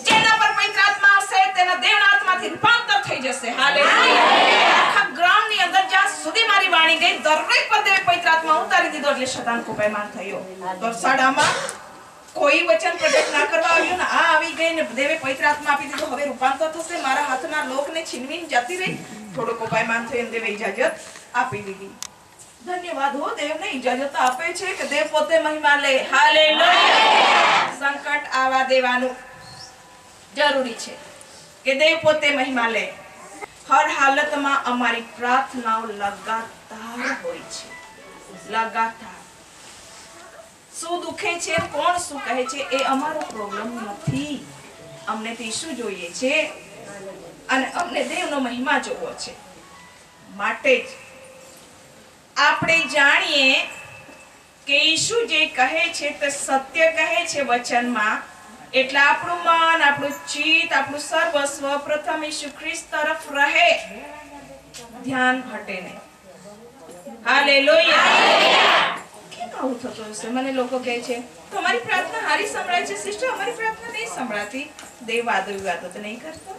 જેના પર પવિત્ર આત્મા આવશે તેના દેવના આત્માથી રૂપાંતર થઈ જશે હાલેલુયા આખા ગ્રાઉન્ડ ની અંદર જ્યાં સુધી મારી વાણી ગઈ દરેક પર દેવ પવિત્ર આત્મા ઉતારી દીધો એટલે શૈતાન કો બેમાન થયો દરસાડામાં કોઈ વચન પ્રગટ ના કરવા આવ્યો ને આ આવી ગઈ ને દેવે પવિત્ર આત્મા આપી દીધો હવે રૂપાંતર થશે મારા હાથના લોકને છીનવીને જતી રહી થોડો કોપાયમાન થયો અને દેવે ઇજાજત આપી દીધી धन्यवाद हो देव ने इजाजत आपे छे के देव पोते महिमा ले हालेलुया संकट आवा देवानु जरूरी छे के देव पोते महिमा ले हर हालत में हमारी प्रार्थनाओं लगातार होय छे लगातार सु दुखे छे कोण सु कहे छे ए अमारो प्रॉब्लम नथी अमने तो ईशु जोईए छे अने अमने देवनो महिमा जोवो छे माटे આપણે જાણીએ કે ઈશુ જે કહે છે તે સત્ય કહે છે વચનમાં એટલે આપણું મન આપણું ચિત્ત આપણું સર્વસ્વ પ્રથમ ઈશુ ખ્રિસ્ત તરફ રહે ધ્યાન હટે નહીં હાલેલુયા કેમ આવું થતું હશે મને લોકો કહે છે તમારી પ્રાર્થના હારી સંભળાય છે સિસ્ટર અમારી પ્રાર્થના નહીં સંભળાતી દેવ વાદો વિવાદો તો નહીં કરતો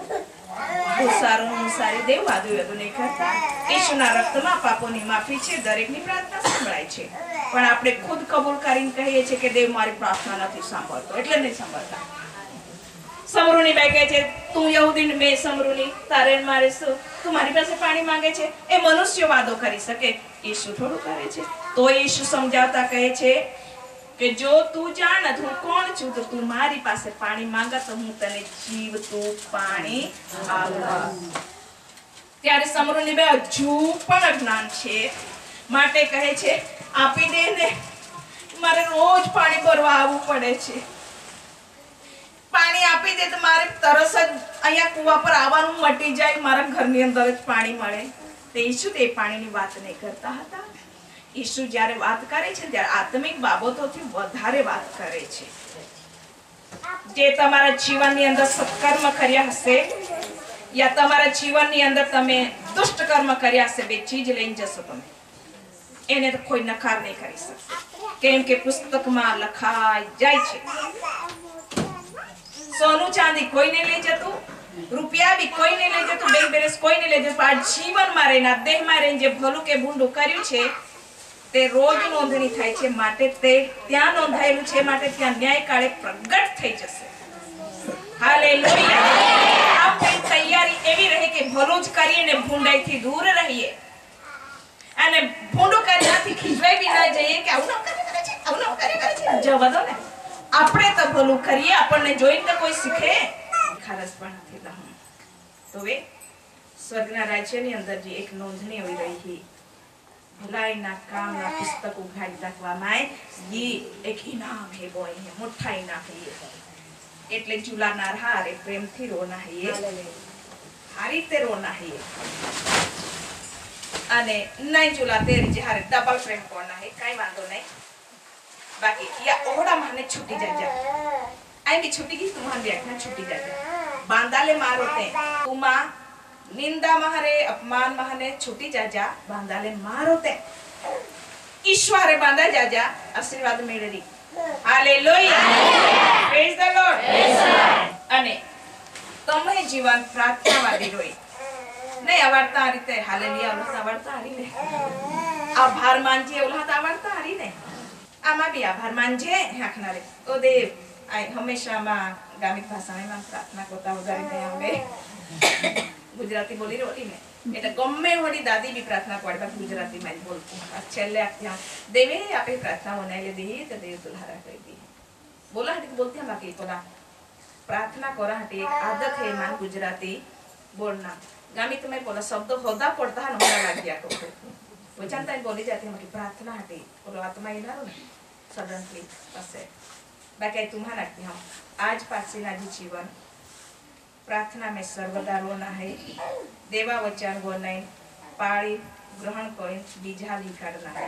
સારી દેવ વાદો વિવાદો નહીં કરતા ઈશુના રક્તમાં પાપોની માફી છે દરેકની પ્રાર્થના સંભળાય છે પણ આપણે ખુદ કબૂલ કરીને કહીએ છીએ કે દેવ મારી પ્રાર્થના નથી સાંભળતો એટલે નહીં સાંભળતા સમરૂની બાઈ કહે છે તું યહૂદી મેં સમરૂની તારે મારે શું તું મારી પાસે પાણી માંગે છે એ મનુષ્ય વાદો કરી શકે ઈશુ થોડું કરે છે તો ઈશુ સમજાવતા કહે છે કે જો તું જાણત હું કોણ છું તો તું મારી પાસે પાણી માંગા તો હું તને જીવતું પાણી આપવા ત્યારે સમરૂની બે હજુ પણ અજ્ઞાન છે માટે કહે છે આપી દે ને મારે રોજ પાણી ભરવા આવવું પડે છે પાણી આપી દે તો મારે તરસ જ અહીંયા કુવા પર આવવાનું મટી જાય મારા ઘરની અંદર જ પાણી મળે તે ઈશુ તે પાણીની વાત નહીં કરતા હતા ઈશુ જ્યારે વાત કરે છે ત્યારે આત્મિક બાબતોથી વધારે વાત કરે છે જે તમારા જીવનની અંદર સત્કર્મ કર્યા હશે યા તમારા જીવનની અંદર તમે દુષ્ટ કર્મ કર્યા હશે બે ચીજ લઈને જશો તમે એને તો કોઈ નકાર નહીં કરી શકે કેમ કે પુસ્તકમાં લખાઈ જાય છે સોનું ચાંદી કોઈ નહીં લઈ જતું રૂપિયા બી કોઈ ને લેજે તો બેંક બેલેન્સ કોઈ ને લેજે પણ જીવન માં રહીને દેહ માં રહીને જે ભલું કે ભૂંડું કર્યું છે તે રોજ નોંધણી થાય છે માટે તે ત્યાં નોંધાયેલું છે માટે ત્યાં ન્યાય કાળે પ્રગટ થઈ જશે હાલેલુયા આપણી તૈયારી એવી રહે કે ભલું જ કરીએ ને ભૂંડાઈથી દૂર રહીએ અને ભૂંડું કર્યાથી ખીજવાઈ બી ના જઈએ કે આવું ન કરે છે આવું ન કરે છે જવા દો ને આપણે તો ભલું કરીએ આપણને જોઈને કોઈ શીખે ખારસ પણ નથી લહું તો વે સ્વર્ગના રાજ્યની અંદર જે એક નોંધણી આવી રહી ભલાઈના કામના પુસ્તક ઉઘાડી રાખવામાં ये एक इनाम है बोय है मोटा इनाम है ये એટલે ઝુલાનાર હારે પ્રેમથી રોના है ये હારી તે રોના है ये અને નહીં ઝુલાતે જે હારે ડબલ પ્રેમ કોના है કાઈ વાંધો નહીં બાકી या ઓહડા માને છૂટી જાજે आई भी छुट्टी की तुम्हारे देखना छुट्टी जाते बांदाले मारोते तुमा निंदा महारे अपमान महाने छुट्टी जाजा बांदाले मारोते ईश्वरे बांधा जाजा आशीर्वाद मेळरी हालेलुया प्रेज द लॉर्ड अने तमे जीवन प्रार्थनावादी रोई नहीं आवडता आ रीते हालेलुया आवडता आ री ने आभार मानजे ओला आवडता आ री ने आमा भी आभार मानजे हाखनारे ओ देव आई हमेशा मां गामित भाषा में प्रार्थना करता वगाड़ी અમે ગુજરાતી બોલી રોટી ને એટલે ગમે હોડી દાદી भी प्रार्थना पड़बा गुजराती में बोलती छेले आख्या देवे आपे प्रार्थना बनाइले दी तो देव दुल्हारा कर दी बोला हटी बोलती हम बाकी तोला प्रार्थना करा हटी एक आदत है मान गुजराती बोलना गामित में बोला शब्द होदा पड़ता है नोरा लग गया को वचनता बोली जाती है कि प्रार्थना हटी बोलो आत्मा इनारो सडनली बसे बाकी तुम्हारा रखती हूँ आज पासीना जी जीवन प्रार्थना में सर्वदा रोना है देवा वचन गो नहीं पाड़ी ग्रहण कोई बीजा लिखाड़ना है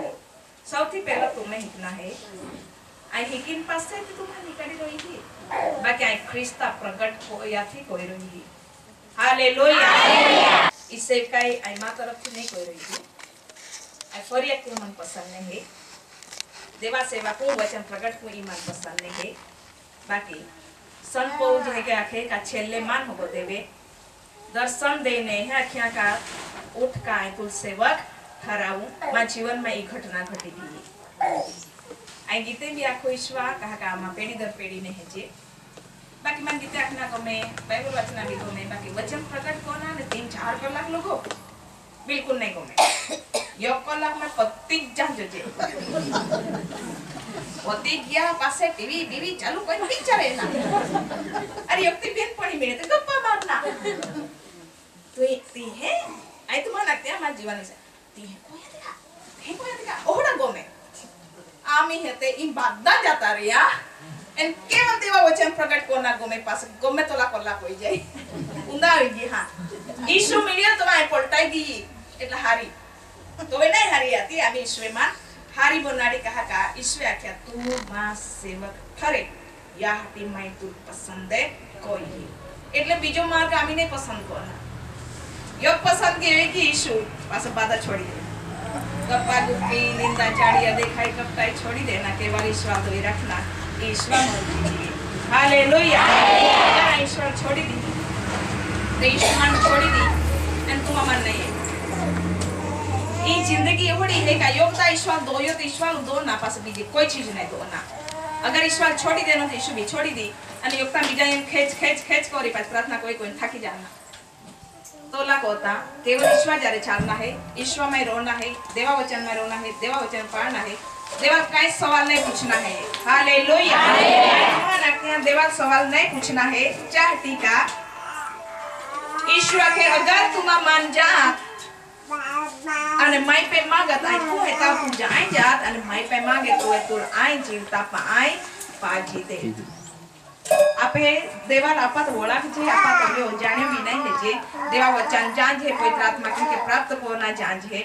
सौथी पहला तुम्हें हिकना है आई हिकिन पास से तुम्हें निकाली रही थी बाकी आई ख्रिस्ता प्रकट हो या थी कोई रही हालेलुया इससे कई आई मां तरफ से नहीं कोई रही थी आई फरिया के मन पसंद नहीं है देवा सेवा को वचन प्रकट को ईमान पसंद नहीं है बाकी संपो जे के आखे का छेले मान हो देवे दर्शन देने है आख्या का उठ का तुल सेवक ठहराऊं मां जीवन में ई घटना घटी दी आई गीते भी आखो ईश्वर कहा का मा पेड़ी दर पेड़ी ने है जे बाकी मन गीते आखना गमे बाइबल वचना भी गमे बाकी वचन प्रकट कोना ने 3-4 कलाक लोगो बिल्कुल नहीं गमे यो कलाक में पत्ती जान जे होती गया पासे टीवी बीवी चालू कोई पिक्चर है ना अरे युक्ति बेन पड़ी मेरे तो गप्पा मारना तो ती है आई तुम्हारा लगते हैं हमारे जीवन से ती है कोई देखा ओहड़ा गोमे आमी हेते इन बादा जाता रिया एन केवल देवा वचन प्रकट कोना गोमे पास गोमे तोला कोला कोई जाए उंदा होगी हां ईशु मीडिया तो आई पलटाई दी એટલે હારી તો વે નહીં હારી હતી આમી ઈશ્વે માં हारी बोनाड़ी कहा का ईश्वर आख्या तू मां सेवक ठरे या हटी माई तू पसंद है कोई ही એટલે બીજો માર્ગ આમી ને પસંદ કોના યો પસંદ કેવે કે ઈશુ પાછો બાધા છોડી દે ગપ્પા ગુપ્પી નિંદા ચાડિયા દેખાઈ કપટાઈ છોડી દેના કેવળ ઈશ્વર ધોઈ રાખના ईश्वर मर्जी हालेलुया ईश्वर छोड़ी दी तो ईश्वर छोड़ी दी एन तुम मन नहीं ई जिंदगी एवडी है का योगता ईश्वर दोयो तो ईश्वर दो ना पास बीजी कोई चीज नहीं दो ना अगर ईश्वर छोड़ी देनो तो ईश्वर भी छोड़ी दी અને યોગતા બીજા એમ ખેચ કરી પાછ પ્રાર્થના કોઈ થાકી જાના तो लाग होता केवल ईश्वर जारे चालना है ईश्वर में रोना है देवा वचन में रोना है देवा वचन पढ़ना है देवा काई सवाल नहीं पूछना है हालेलुया देवा सवाल नहीं पूछना है चाहती का ईश्वर के अगर तुम मान जात અને માઈ पे मांगत आई तू है ता तू जाई जात અને माई पे मांगे तो तू आई जीवता पा आई पाजी दे आपे देवा आपत ओळख जे आपत हो जाने भी नहीं है जे देवा वचन जान जे पवित्र आत्मा के प्राप्त कोना जान जे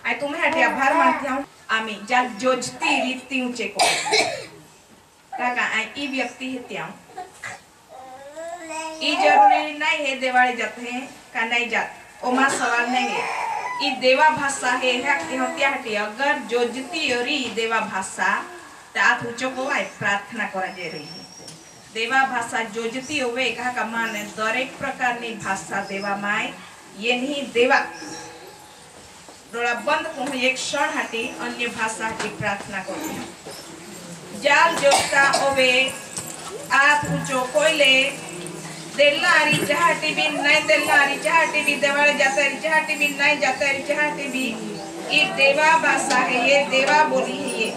आई तुम्हें हटे आभार मानती हूं आमी जा जोजती रीति ऊंचे को काका आई ई व्यक्ति है त्या ई जरूरी नहीं है देवाड़ी जाते हैं का नहीं जात ओमा सवाल नहीं है ई देवा भाषा है हटे होत्या हटे अगर जोजती ओरी देवा भाषा ता आप ऊंचो को आई प्रार्थना करा जे रही है દેવા ભાષા જોજતી હોવે કાકા માને દરેક પ્રકારની ભાષા દેવામાં એની દેવા ડોળા બંધ કહું એક ક્ષણ હાટી અન્ય ભાષા હાટી પ્રાર્થના કરું જાલ જોતા હોવે आप ऊंचो कोयले देल्लारी जहाटी भी नहीं देल्लारी जहाटी भी देवाले जाता है जहाटी भी नहीं जाता है जहाटी भी ये देवा भाषा है ये देवा बोली है ये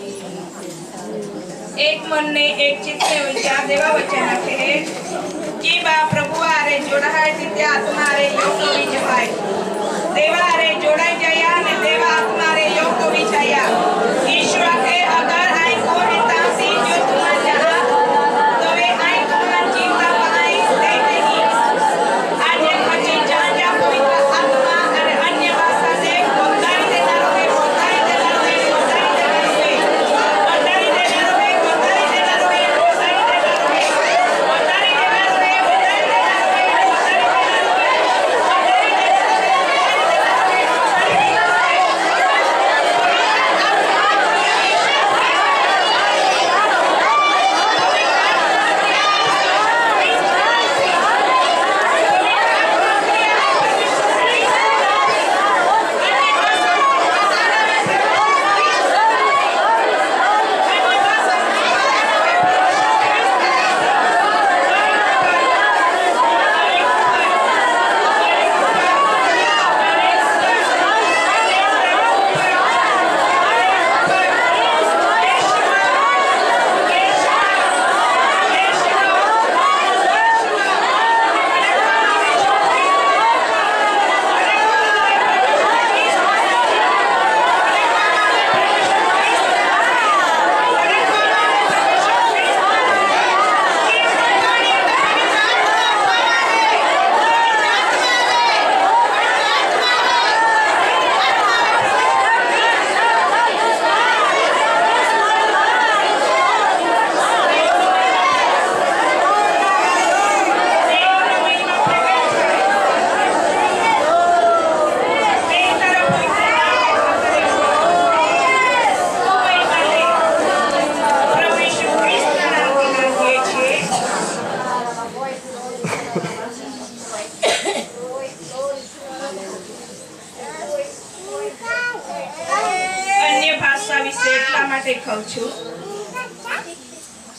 एक मन ने एक चित्त में विचार देवा वचन रखे है जी बा प्रभु आरे जोड़ा है नित्य आत्मा रे योग को विचाय देवा रे जोड़ा जाया ने देवा आत्मा रे योग को विचाया ईश्वर के अगर आई को हितासी जो तुम्हारा जहां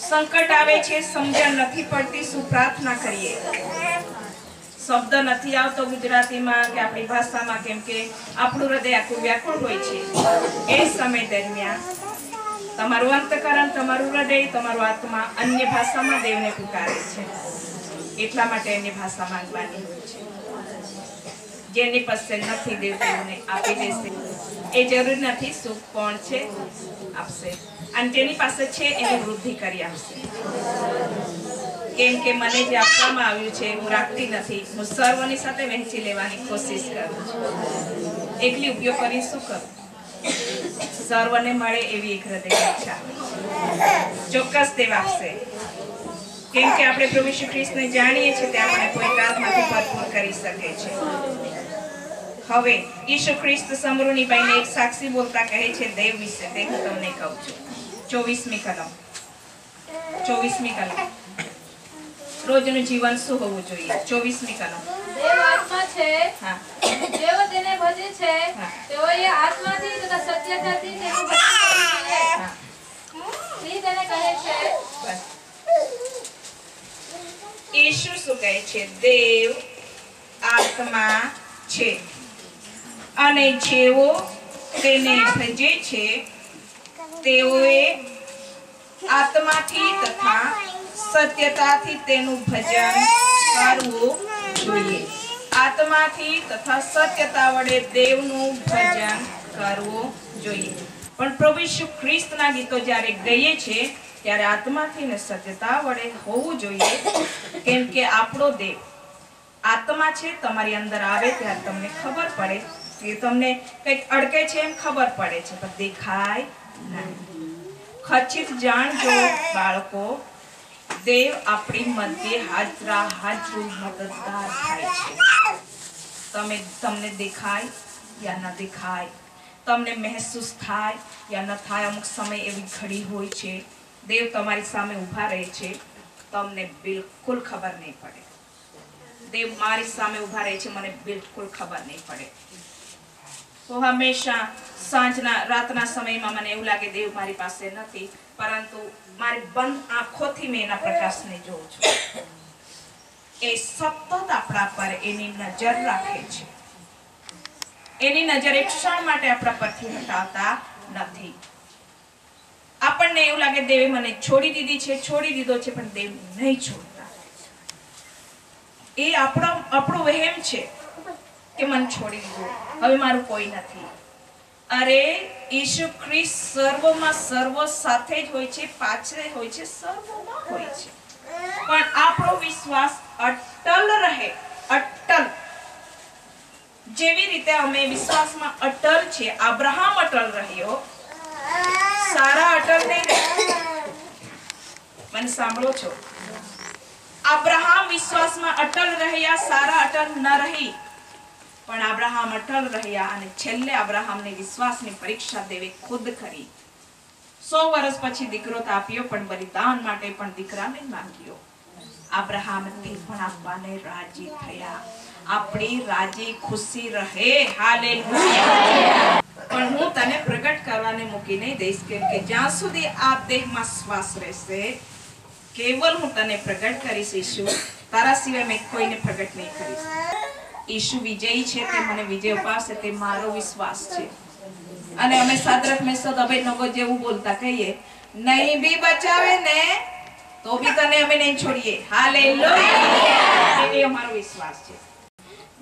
संकट आवे छे समझण નથી પડતી શું પ્રાર્થના કરીએ શબ્દ નથી આવતો ગુજરાતીમાં કે આપણી ભાષામાં કેમ કે આપણું હૃદય આખું વ્યાકુળ હોય છે એ સમય દરમિયાન તમારું અંતકરણ તમારું હૃદય તમારું આત્મા અન્ય ભાષામાં દેવને પુકારે છે એટલા માટે અન્ય ભાષા માંગવાની હોય છે જેની પાસે નથી દેવ તેમને આપી દેશે એ જરૂર નથી સુખ કોણ છે આપશે અને જેની પાસે છે એની વૃદ્ધિ કરી આપશે કેમ કે મને જે આપવામાં આવ્યું છે હું રાખતી નથી હું સર્વની સાથે વહેંચી લેવાની કોશિશ કરું છું એકલી ઉપયોગ કરી શું કરું સર્વને મળે એવી એક હૃદય ઈચ્છા ચોક્કસ દેવ આપશે કેમ કે આપણે પ્રભુ શ્રી કૃષ્ણને જાણીએ છીએ તે આપણે કોઈ કામમાંથી ભરપૂર કરી શકે છે હવે ઈસુ ખ્રિસ્ત સમરૂની બાઈને એક સાક્ષી બોલતા કહે છે દેવ વિશે તે હું તમને કહું છું 24મી કલમ રોજનું જીવન શું હોવું જોઈએ 24મી કલમ દેવ આત્મા છે હા જેઓ તેને ભજે છે તેઓએ આત્માથી તથા સત્યતાથી તેનું ભજન કરવું જોઈએ હા શ્રી તેને કહે છે બસ ઈસુ શું કહે છે દેવ આત્મા છે અને જેઓ તેને ભજે છે તેઓએ આત્માથી તથા સત્યતાથી તેનું ભજન કરવું જોઈએ આત્માથી તથા સત્યતા વડે દેવનું ભજન કરવું જોઈએ પણ પ્રભુ ઈસુ ખ્રિસ્તના ગીતો જ્યારે ગાઈએ છે ત્યારે આત્માથી ને સત્યતા વડે હોવું જોઈએ કેમ કે આપણો દેવ આત્મા છે તમારી અંદર આવે ત્યારે તમને ખબર પડે કે તમને કંઈક અડકે છે એમ ખબર પડે છે પણ દેખાય નહીં ખચિત જાણજો બાળકો દેવ આપણી મધ્યે હાજરું મદદગાર થાય છે તમને દેખાય યા ન દેખાય તમને મહેસૂસ થાય યા ન થાય અમુક સમય એવી ઘડી હોય છે દેવ તમારી સામે ઊભા રહે છે તમને બિલકુલ ખબર નહીં પડે. દેવ મારી સામે ઉભા રહે છે, મને બિલકુલ ખબર નહીં પડે. તો હંમેશા સાંજના રાતના સમયમાં મને એવું લાગે દેવ મારી પાસે નથી, પરંતુ મારી બંધ આંખોથી મેં એના પ્રકાશને જોઉં છું. એ સતત આપણા પર એની નજર રાખે છે. એની નજર એક ક્ષણ માટે આપણા પરથી હટાવતા નથી. આપણને એવું લાગે દેવે મને છોડી દીધી છે, છોડી દીધો છે, પણ દેવ નહીં છોડતા. એ આપણો વહેમ છે કે મને છોડી દીધું, હવે મારું કોઈ નથી. અરે ઈસુ ખ્રિસ્ત સર્વમાં સર્વ સાથે જ હોય છે, પાછળ હોય છે, સર્વમાં હોય છે. પણ આપણો વિશ્વાસ અટલ રહે, અટલ. જેવી રીતે અમે વિશ્વાસમાં અટલ છે, અબ્રાહમ અટલ રહ્યો, સારા અટલ નહીં રહે. મને સાંભળો છો? અબ્રાહમ વિશ્વાસમાં અટલ રહ્યા, સારા અટલ ન રહી, પણ અબ્રાહમ અટલ રહ્યા અને છેલ્લે અબ્રાહમને વિશ્વાસની પરીક્ષા દેવે ખુદ કરી. 100 વર્ષ પછી દીકરો તો આપ્યો, પણ બલિદાન માટે પણ દીકરાને માંગ્યો. અબ્રાહમ તે પણ આપવાને રાજી થયા. આપણી રાજી ખુશી રહે. હાલેલુયા. પણ હું તને પ્રગટ કરવાને મૂકી નહીં દઈશ, કેમ કે જ્યાં સુધી આ દેહમાં શ્વાસ રહેશે, કેવલ હું તને પ્રગટ કરીશ. ઈસુ, તારા સિવાય મેં કોઈને પ્રગટ નહીં કરીશ. ઈસુ વિજયી છે, તે મને વિજય અપાવશે, તે મારો વિશ્વાસ છે. અને અમે સાદ્રક મેશક અબેદનગો જેવું બોલતા કહીએ, નહીં બી બચાવે ને તો બી તને અમે નહીં છોડીએ. હાલેલુયા. એ અમારો વિશ્વાસ છે.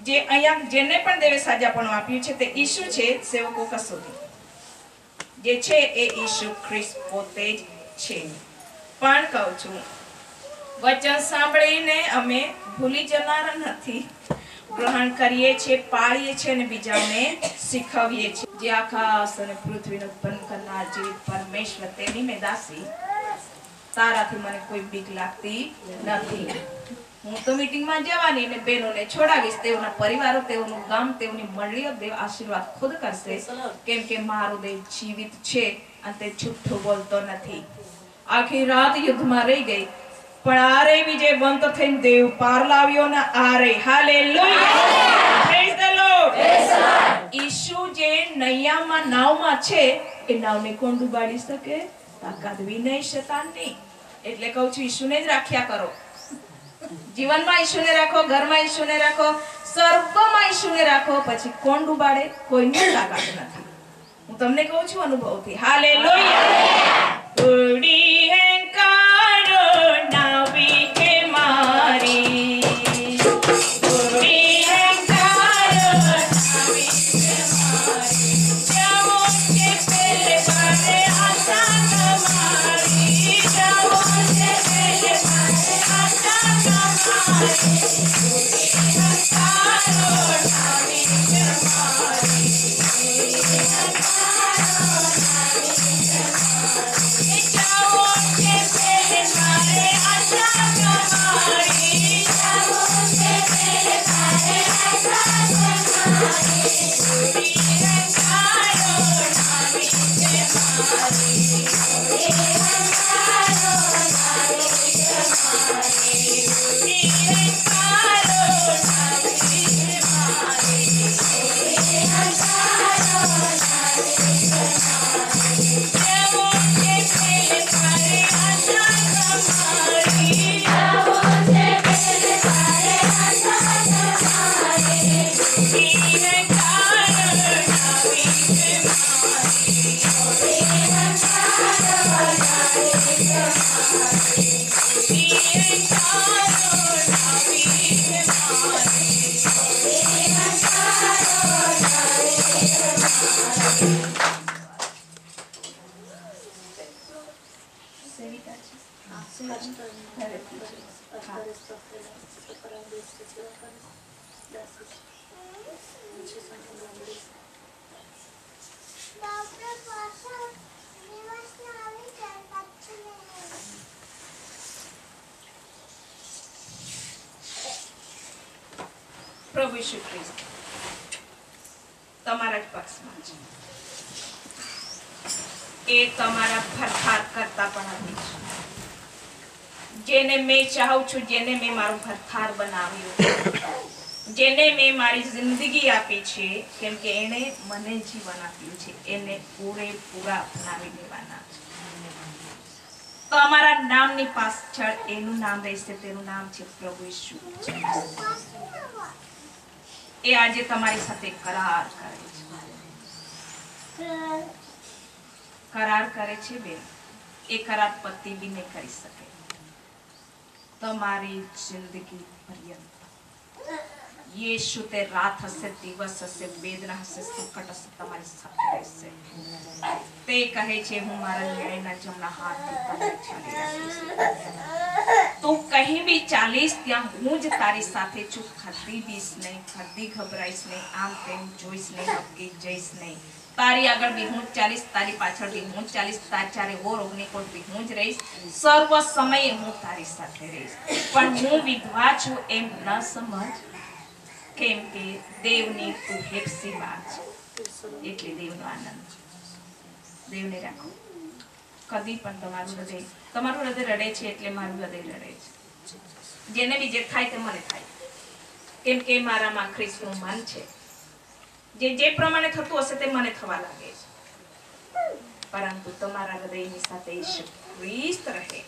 જે અહીંયા જેને પણ દેવે સાજાપણું આપ્યું છે તે ઈસુ છે, સેવકો કસોટી જે છે એ ઈસુ ખ્રિસ્ત પોતે જ છે. પણ કહું છું, વચન સાંભળીને અમે ભૂલી જનાર નથી, ગ્રહણ કરીએ છીએ, પાળીએ છીએ અને બીજાને શીખવીએ છીએ. જે આકાશ અને પૃથ્વીને ઉત્પન્ન કરનાર જીવિત પરમેશ્વર, તેની મેં દાસી, તારાથી મને કોઈ બીક લાગતી નથી. હું તો મીટિંગમાં જવાની ને બહેનોને છોડાવીશ, તેઓના પરિવારો, તેઓનું ગામ, તેઓની મંડળીઓ દેવ આશીર્વાદ ખુદ કરશે, કેમ કે મારો દેવ જીવિત છે અને તે જૂઠું બોલતો નથી. આખી રાત યુદ્ધમાં રહી ગઈ, પણ આરે વિજયવંત થઈને દેવ પાર લાવ્યો ને આરે. હાલેલુયા. Praise the lord. ઈસુ જે નૈયામાં નાવમાં છે, એ નાવને કોણ ડૂબાડી શકે? તાકાત વિનય શૈતાનની. એટલે કહું છું, ઈસુને જ રાખ્યા કરો. જીવનમાં ઈસુને રાખો, ઘરમાં ઈસુને રાખો, સર્વમાં ઈસુને રાખો. પછી કોણ ડૂબાડે? કોઈની તાકાત નથી. હું તમને કહું છું અનુભવથી. હાલેલુયા. ઉડી હેંકારો નાવી કે મારી, ઉડી હેંકારો નાવી કે મારી, જાઓ કે પેલે પારે આશા તમારી, જાઓ કે પેલે પારે આશા તમારી, ઉડી હેંકારો નાવી કે મારી, ઉડી હેંકારો નાવી કે મારી, જાઓ કે પેલે પારે આશા તમારી, જાઓ કે પેલે પારે આશા તમારી, ઉડી હેંકારો નાવી કે મારી, ઉડી હેંકારો નાવી કે મારી, ઉડી હેંકારો નાવી કે મારી, ઉડી હેંકારો નાવી કે મારી, જાઓ કે પેલે પારે આશા તમારી, જાઓ કે પેલે પારે આશા તમારી, ઉડી હેંકારો નાવી કે મારી, ઉડી હેંકારો નાવી કે મારી, ઉડી હેંકારો નાવી કે મારી, ઉડી હેંકારો નાવી કે મારી. સેવિકા છે. પ્રભુ ઈસુ ખ્રિસ્ત તમારા જ પક્ષમાં છે. એ તમારા ફરફાર કરતા પણ નથી. જેને મેં ચાહું છું, જેને મેં મારો ભરથાર બનાવ્યો, જેને મેં મારી જિંદગી આપી છે, કેમ કે એને મને જીવન આપ્યું છે, એને પૂરેપૂરા અપનાવી લેવાના છે. તો અમારા નામની પાછળ એનું નામ રહેશે, તેનું નામ છે પ્રભુ ઈસુ. એ આજે તમારી સાથે કરાર કરે છે. કરાર કરે છે બેન. એ કરાર પતિ બી નહીં કરી શકે. તમારી જિંદગી પર્યંત યેશુ તે રાત હશે, દિવસ હશે, વેદના હશે, સંકટ હશે, તમારી સાથે રહેશે. તે કહે છે હું મારા નિર્ણયના જમણા હાથથી તને ચાલી રાખીશ. તું કહી બી ચાલીશ ત્યાં હું જ તારી સાથે છું. કદી બીસ નહીં, કદી ઘબરાઈશ નહીં, આમ તેમ જોઈશ નહીં, હબકી જઈશ નહીં. તારી આગળ બી હું જ ચાલીશ, તારી પાછળ બી હું જ ચાલીશ, તારી ચારે ઓર ઓગની કોટ બી હું જ રહીશ. સર્વ સમયે હું તારી સાથે રહીશ. પણ હું વિધવા છું એમ ન સમજ, કેમ કે દેવની તું હેપસી વાત છે. એટલે દેવનો આનંદ, દેવને રાખો. કદી પણ તમારું હૃદય રડે છે એટલે મારું હૃદય રડે છે. જેને બી જે થાય તે મને થાય, કેમ કે મારામાં ખ્રિસ્તનું મન છે. જે પ્રમાણે થતું હશે તે મને થવા લાગે છે. પરંતુ તમારા હૃદયની સાથે ઈસુ ખ્રિસ્ત રહે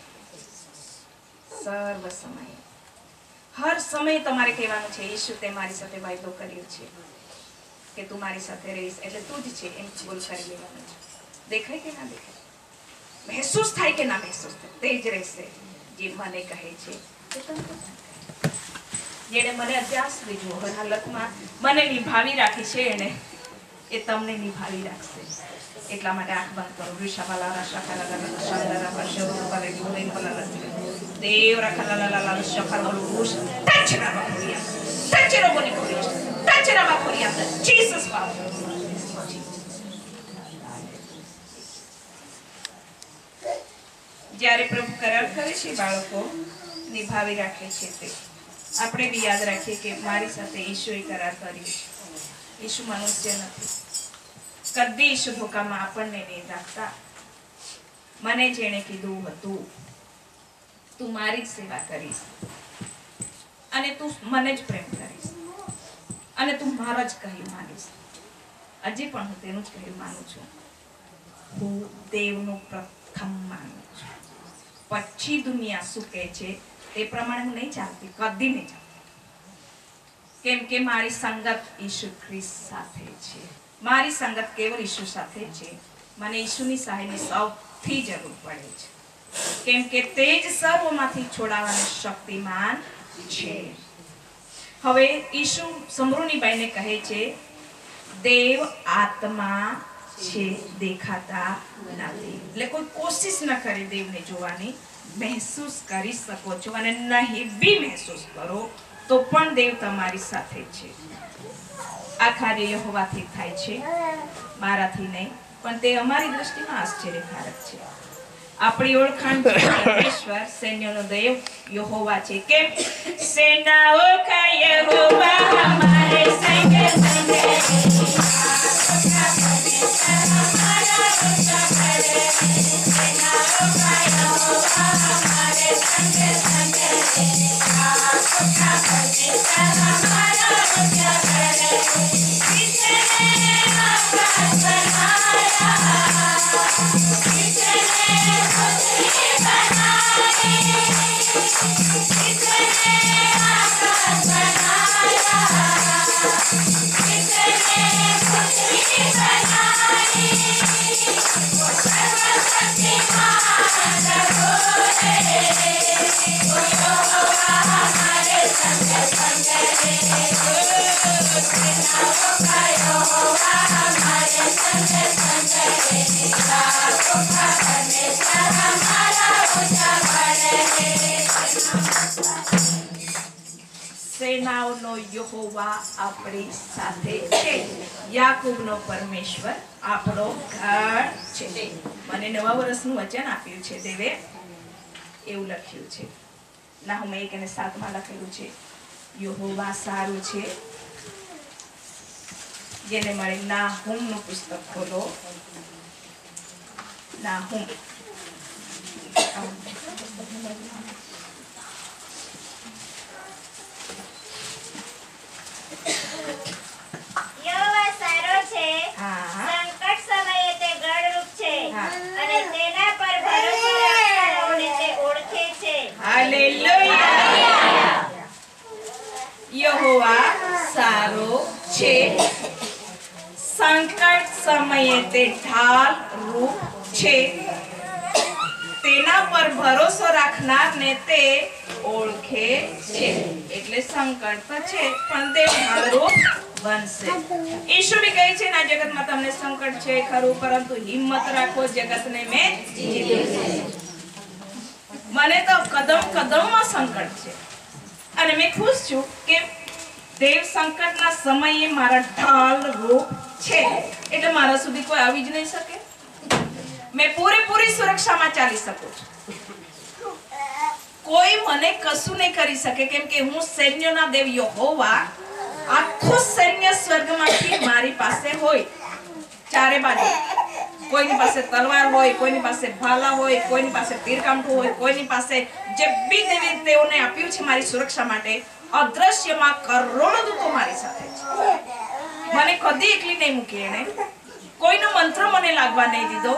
સર્વ સમયે. હર સમય તમારે કહેવાનું છે ઈસુ તે મારી સાથે વાયદો કર્યો છે કે તું મારી સાથે રહીશ, એટલે તું જ છે એમ બોલ કરી લેવાનું છે. દેખાય કે ના દેખાય, મહેસૂસ થાય કે ના મહેસૂસ થાય, તે જ રહેશે જે મને કહે છે. જેને મને અત્યાર સુધી જો હર હાલતમાં મને નિભાવી રાખી છે, એને એ તમને નિભાવી રાખશે. એટલા માટે આંખ બંધ કરો. ઋષાવાલા રાશાકાલા શાંદરા પરશોવાલે ગોલેન પલા દેવ રખલાલા શફરવાલો રૂશ તચરા બાપુરિયા તચરા બોલી કોરિયા તચરા બાપુરિયા જીસસ બાપુ. જ્યારે પ્રભુ કરાર કરે છે બાળકો નિભાવી રાખે છે, તે આપણે બી યાદ રાખીએ કે મારી સાથે ઈશુએ કરાર કર્યો છે. ઈશુ મનુષ્ય નથી. કદી ઈશુ ધોકામાં આપણને નહીં રાખતા. મને જેણે કીધું હતું તું મારી જ સેવા કરીશ અને તું મને જ પ્રેમ કરીશ અને તું મારા જ કહ્યું માનીશ. હજી પણ હું તેનું જ કહ્યું માનું છું. હું દેવનું પ્રથમ માનું છું. પછી દુનિયા શું કહે છે તે પ્રમાણે હું નહીં ચાલતી, કદી નહીં ચાલતી. કેમ કે મારી સંગત ઈસુ ખ્રિસ્ત સાથે છે. મારી સંગત કેવળ ઈસુ સાથે છે. મને ઈસુની સહાયની સૌથી જરૂર પડે છે, કેમ કે તે જ સર્વમાંથી છોડાવવાનું શક્તિમાન છે. હવે ઈસુ સમરૂની બાઈને કહે છે દેવ આત્મા છે, દેખાતા નથી. એટલે કોઈ કોશિશ ન કરે દેવને જોવાની. મહેસૂસ કરી શકો છો અને નહીં બી મહેસૂસ કરો તો પણ દેવ તમારી સાથે છે. આ કાર્ય યહોવાથી થાય છે, મારાથી નહીં. પણ તે અમારી દ્રષ્ટિમાં આશ્ચર્યકારક છે. આપણી ઓળખાણ પરમેશ્વર સૈન્યનો દેવ યહોવા છે. કેમ? સેનાઓ કા યહોવા હમારે સંગે સંગે સેનાઓનો યહોવા આપણી સાથે છે. યાકૂબનો પરમેશ્વર આપણો ઘર છે. મને નવા વર્ષનું વચન આપ્યું છે દેવે, એવું લખ્યું છે. નાહુમ 1 અને 7 માં લખેલું છે યહોવા સારું છે. જેને મળે નાહુમનું પુસ્તક ખોલો. નાહુમ છે, સંકટ સમયે તે ઢાલ રૂપ છે, તેના પર ભરોસો રાખનારને તે ઓળખે છે. એટલે સંકટ તો છે પણ તે ઢાલરૂપ બનશે. ઈશુ બી કહે છે ના જગતમાં તમને સંકટ છે ખરું, પરંતુ હિંમત રાખો, જગતને મેં જીતી લીધું. મને તો કદમ કદમમાં સંકટ છે અને મેં ખુશ છું કે દેવ સંકટના સમયે મારા ઢાલ રૂપ છે, એટલે મારા સુધી કોઈ આવી જ નહીં શકે. મેં પૂરેપૂરી સુરક્ષામાં ચાલી શકું છું. કોઈ મને કશું નહીં કરી શકે, કેમ કે હું સૈન્યના દેવ યહોવા, આખું સૈન્ય સ્વર્ગમાંથી મારી પાસે હોય, ચારે બાજુ. કોઈની પાસે તલવાર હોય, કોઈની પાસે ભાલા હોય, કોઈની પાસે તીરકામઠું હોય, કોઈની પાસે જે બી દેવી તેઓને આપ્યું છે મારી સુરક્ષા માટે, અદ્રશ્યમાં કરોડો દૂતો મારી સાથે છે. મને કદી એકલી નહીં મૂકી એને. કોઈનો મંત્ર મને લાગવા નહીં દીધો,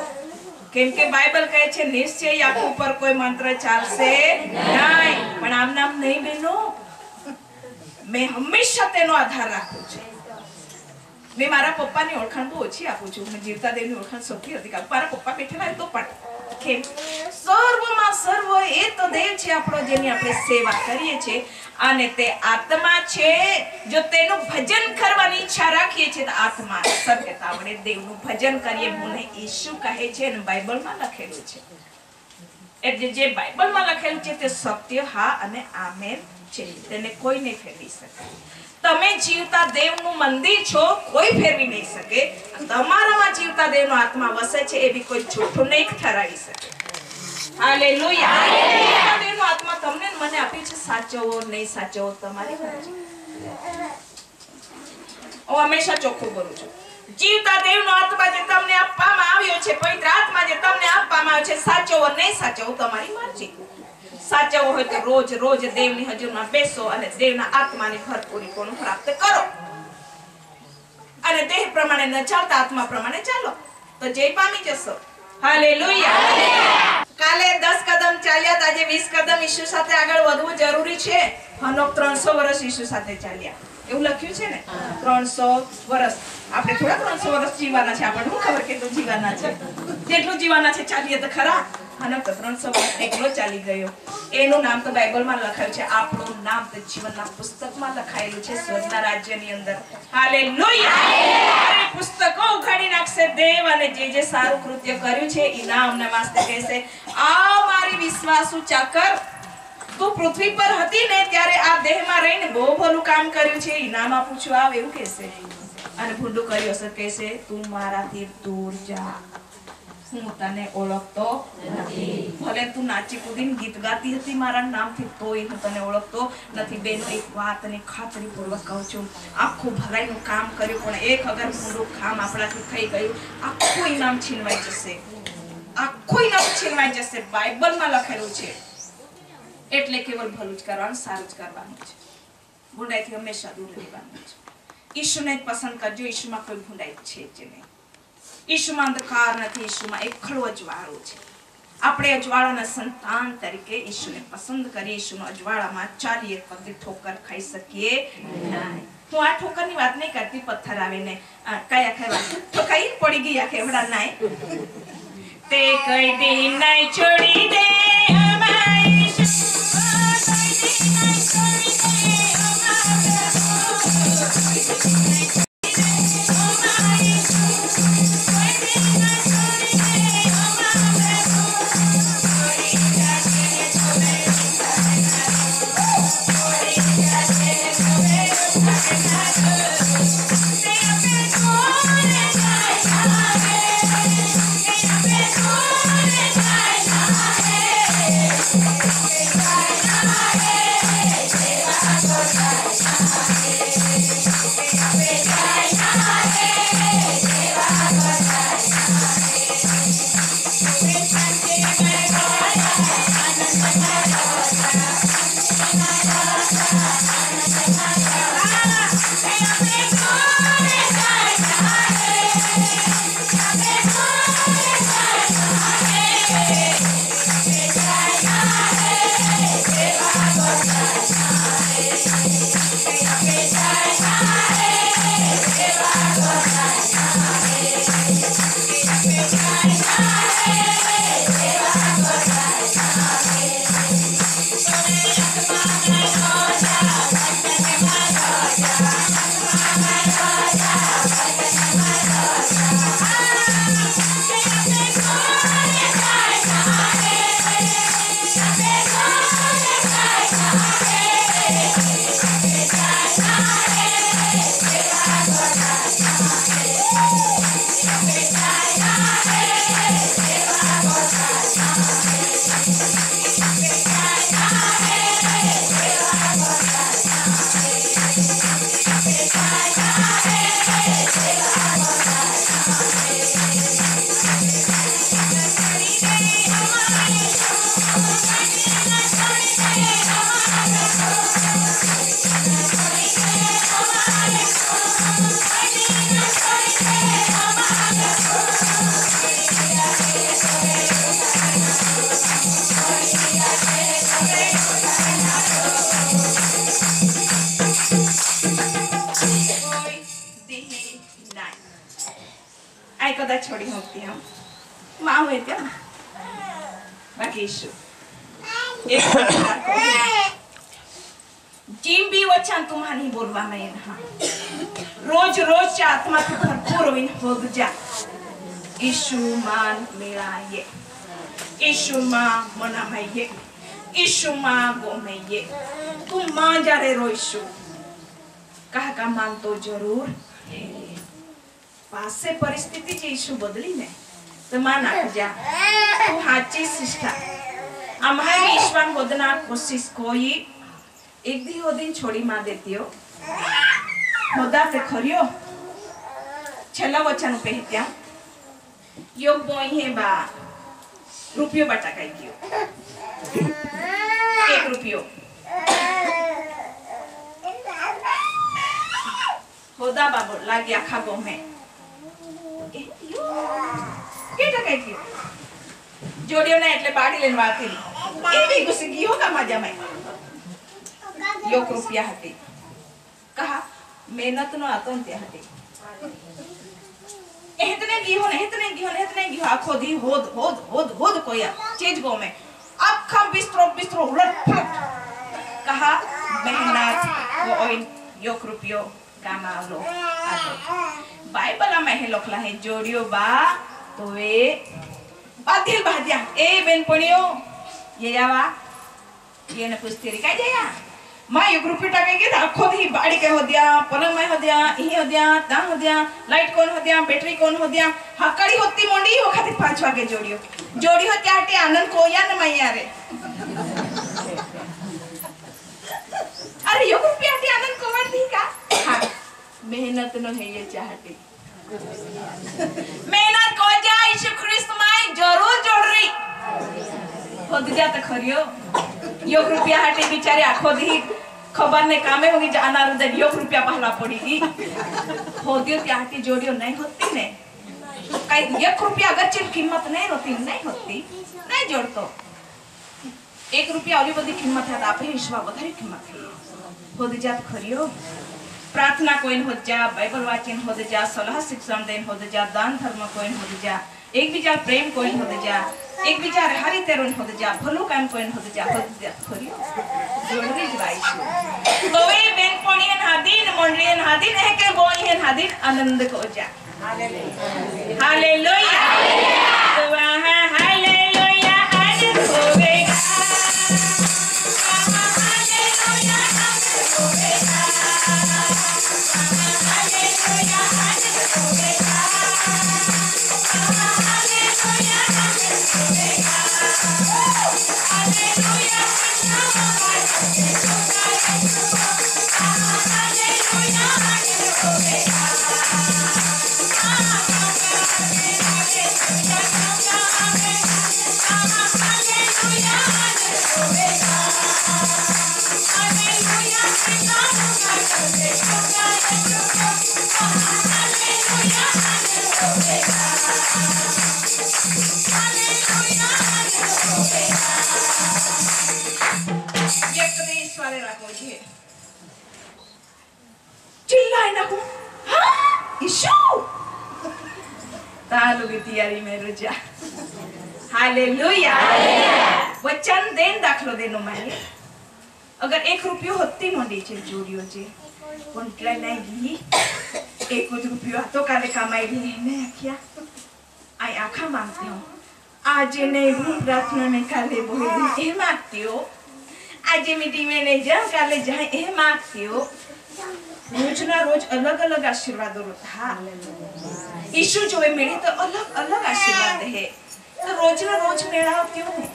કેમ કે બાઇબલ કહે છે નિશ્ચય આંખ ઉપર કોઈ મંત્ર ચાલશે નહીં. પણ આમ નામ નહીં બહેનો, મેં હંમેશા તેનો આધાર રાખું છું. મેં મારા પપ્પાની ઓળખાણ બહુ ઓછી આપું છું. મેં જીવતા દેવની ઓળખાણ સૌથી હતી. મારા પપ્પા બેઠેલા તો પણ કેમ સર્વમાં સર્વ એ તો દેવ છે આપણો, જેની આપણે સેવા કરીએ છીએ, અને તે આત્મા છે. જો તેનું ભજન કરવાની ઈચ્છા રાખીએ છીએ તો આત્મા સત્યતા વડે દેવનું ભજન કરીએ. મને ઈસુ કહે છે અને બાઇબલમાં લખેલું છે. એટલે જે બાઇબલમાં લખેલું છે તે સત્ય હા અને આમેન છે. તેને કોઈ નહીં ફેરવી શકે. તમે જીવતા દેવનું મંદિર છો, કોઈ ફેરવી નહીં શકે. તમારામાં જીવતા દેવનો આત્મા વસે છે, એ બી કોઈ જૂઠું નહીં ઠરાવી શકે. હાલેલુયા. જીવતા દેવનો આત્મા તમને મને આપ્યું છે. સાચવો નહીં સાચવો તમારી મરજી. હું હંમેશા ચોખ્ખું બોલું છું. જીવતા દેવનો આત્મા જે તમને આપવામાં આવ્યો છે, પવિત્ર આત્મા જે તમને આપવામાં આવ્યો છે, સાચવો નહીં સાચવો તમારી મરજી. સાચવો હોય તો રોજ રોજ દેવની હજુરમાં બેસો અને દેવના આત્માની ભરપૂરી કોણ પ્રાપ્ત કરો. અને દેહ પ્રમાણે ન ચાલતા આત્મા પ્રમાણે ચાલો તો જય પામી જશો. હાલેલુયા. કાલે 10 કદમ ચાલ્યા, આજે 20 કદમ ઈસુ સાથે આગળ વધવું જરૂરી છે. હનોક 300 વર્ષ ઈસુ સાથે ચાલ્યા, એવું લખ્યું છે ને. 300 વર્ષ. આપણે થોડા 300 વર્ષ જીવવાના છે, આપણને શું ખબર કેટલું જીવવાના છે. જેટલું જીવવાના છે ચાલીએ તો ખરા. હનોક તો 300 વર્ષ એકલો ચાલી ગયો. એનું નામ તો બાઇબલમાં લખાયું છે. આપણું નામ તો જીવનના પુસ્તકમાં લખાયેલું છે, સ્વર્ગના રાજ્યની અંદર. હાલેલુયા. પુસ્તકો ઉઘાડી નાખશે દેવ, અને જે સારું કૃત્ય કર્યું છે ઇનામના વાસ્તે કહેશે, આ મારી વિશ્વાસુ ચાકર, તું પૃથ્વી પર હતી ને ત્યારે આ દેહમાં રહીને બહુ ભલું કામ કર્યું છે, ઇનામ આપું છું, આવ, એવું કહેશે. અને ભૂંડું કર્યું હશે કહેશે, તું મારાથી દૂર જા, હું તને ઓળખતો નથી. ભલે તું નાચી કૂદીને ગીત ગાતી હતી મારા નામથી, તોય હું તને ઓળખતો નથી. બેનો એક વાતને ખાતરીપૂર્વક કહું છું, આખું ભલાઈનું કામ કર્યું પણ એક અગર ભૂંડું કામ આપણાથી થઈ ગયું, આખું ઇનામ છીનવાઈ જશે. આખું ઇનામ છીનવાઈ જશે. બાઇબલમાં લખેલું છે. એટલે કેવળ ભલું જ કરવાનું, સારું જ કરવાનું છે. ભૂંડાઈથી હંમેશા દૂર રહેવાનું છે. ઈશુને જ પસંદ કરજો. ઈશુમાં કોઈ ભૂંડાઈ છે જ નહીં. ઈશુમાં અંધકાર નથી, ઈશુમાં એકલું અજવાળું છે. આપણે અજવાળાના સંતાન તરીકે ઈશુને પસંદ કરી ઈશુનો અજવાળામાં ચાલીએ, કદી ઠોકર ખાઈ શકીએ નહીં. હું આ ઠોકરની વાત નહીં કરતી, પથ્થર આવીને કયા ખાવા ઠોકાઈ પડી ગઈ આખે એવડા નાય તે કઈ દિન નહીં છોડી દે અમારી હોય ત્યાં બાકી શું એક જીમ બી વચન तुम्हारी बोलवा में ना रोज रोज आत्मा को भरपूर होइन हो जा यीशु मान मेरा ये यीशु मां मना में ये यीशु मां गो में ये तुम मां जा रे रो यीशु कहा का मान तो जरूर पास से परिस्थिति जी यीशु बदली ने तो मान आ जा तू हाची सिस्टा हमारे ईश्वर होदना कोशिश कोई एक दी हो दिन छोड़ी मां देती हो होदा ते खरियो छला वचन पे हित्या योग बोई है बा रुपयो बटा काई कियो 1 रुपयो होदा बाबो लागी आखा गो में केटा काई कियो जोड़ियो ना એટલે બાડી લેન વાતી એવી ગુસી ગયો કા મજા માં 1 रुपया हटे कहा मेहनत नो आतंत्य हटे इतने गियो आखो दी होद कोया चीज गो में अखा बिस्तरो उलट पलट कहा मेहनत वो ओइन 1 रुपयो कामा लो आतो बाइबल में हे लखला है जोड़ियो बा तो वे बादिल बादिया ए बेन पणियो ये जावा ये न पुस्तेरी काय जाया मां 1 रुपया टाके के आखो दी बाड़ी के हो दिया पलंग में हो दिया ही हो दिया ता हो दिया लाइट कौन हो दिया बैटरी कौन हो दिया हकड़ी होती मोंडी हो खाती 5 वागे जोड़ी हो त्याटे आनंद को या न मैया रे अरे 1 रुपया टे आनंद को वर दी का हां मेहनत न है ये चाहती मेहनत को जा यीशु ख्रिस्त माई जरूर जोड़ रही खुद जा तो खरियो 1 रुपया हटे बेचारे आखो दी खबर ने कामे होगी जाना रुदे 1 रुपया पहला पड़ेगी होदियो त्याटी जोड़ियो नहीं होती ने कई 1 रुपया अगर चिल कीमत नहीं होती नहीं जोड़तो 1 रुपया और बड़ी कीमत है आप ही विश्वास बधाई कीमत है होद जात खरियो प्रार्थना कोइन हो जा बाइबल वाचन हो जा सलाह शिक्षण देन हो जा दान धर्म कोइन हो जा एक विचार प्रेम कोइन हो जा एक विचार हरि तेरन हो जा भलो काम कोइन हो जा खरियो जोड़री जवाइछु तोवे बेन पणियन हादिन मंडलियन हादिन है के बोइयन हादिन आनंद को जा हालेलुया हालेलुया तो वहां हालेलुया आनंद होवेगा हालेलुया आनंद होवेगा हालेलुया आनंद होवेगा हालेलुया आनंद होवेगा हालेलुया तैयारी में रुजा हालेलुया वचन देन दाखलो देनो माने अगर 1 रुपयो होती मोंडी छे जोड़ियो छे पण ट्राय नहीं गी 1 रुपयो तो काले कमाई ली ने आखिया आई आखा मांगती हूं आज नहीं भूख प्रार्थना में काले बोले ए मांगती हो आज मीटिंग में नहीं जा काले जाए ए मांगती हो रोज ना रोज अलग अलग आशीर्वाद होता यीशु जो है मिले तो अलग अलग आशीर्वाद है तो रोज ना रोज मेरा क्यों है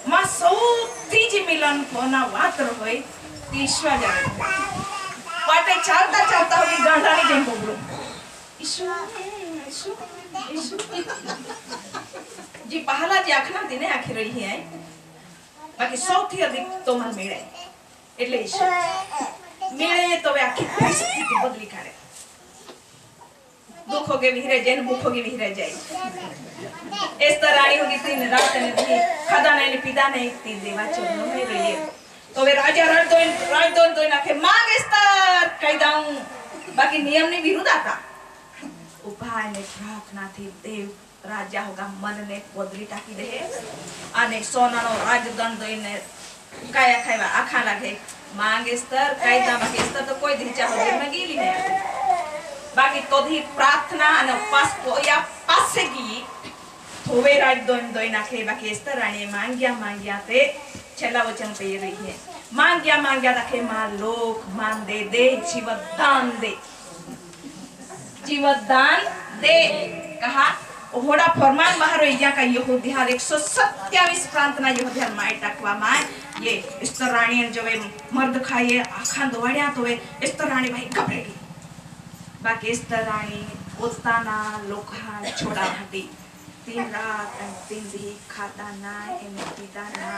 मां सौथी जी मिलन कोना वात्र होय ईश्वर जाने वाटे चालता होगी गांडानी जेम बोबड़ो यीशु जी पहला जी आखना दिने आखी रही है बाकी सौथी अधिक तो मन मिले એટલે यीशु मिले तो वे आखी परिस्थिति बदली करे दुख होगे विहरे जैन भूख होगी विहरे जाए इस तरह रानी होगी तीन रात ने दी खादा नहीं पिदा नहीं तीन देवा चरणों में रहिए तो वे राजा राज दो ना के मांग इस्तार कह दाऊं बाकी नियम ने विरुद्ध आता उपाय ने प्रार्थना थी देव રાજા હોગા મનને પોદરી ટાકી દે અને સોનાનો રાજદંડ દઈને કાયા ખાવા આખા લાગે માંગેસ્તર કાયદા માંગેસ્તર તો કોઈ ધીચા હોગે મગીલી ને બાકી તો ધી પ્રાર્થના અને ઉપવાસ કોયા પાસે ગઈ થોવે રાજદંડ દઈ નાખે બાકી એસ્તર રાણીએ માંગ્યા તે છેલ્લા વચન કહી રહી है मांग्या रखे मां लोक मान दे जीवदान दे जीवदान दे कहा ओहड़ा फरमान बाहर या का यहूदी हाल 127 प्रांत ना यहूदी हाल माय टाकवा माय ये एस्तर रानी जो वे मर्द खाए आखा दौड़या तो वे एस्तर रानी भाई घबरेगी बाकी एस्तर रानी पोताना लोखा छोड़ा हटी 3 रात और 3 दी खाता ना एने पीता ना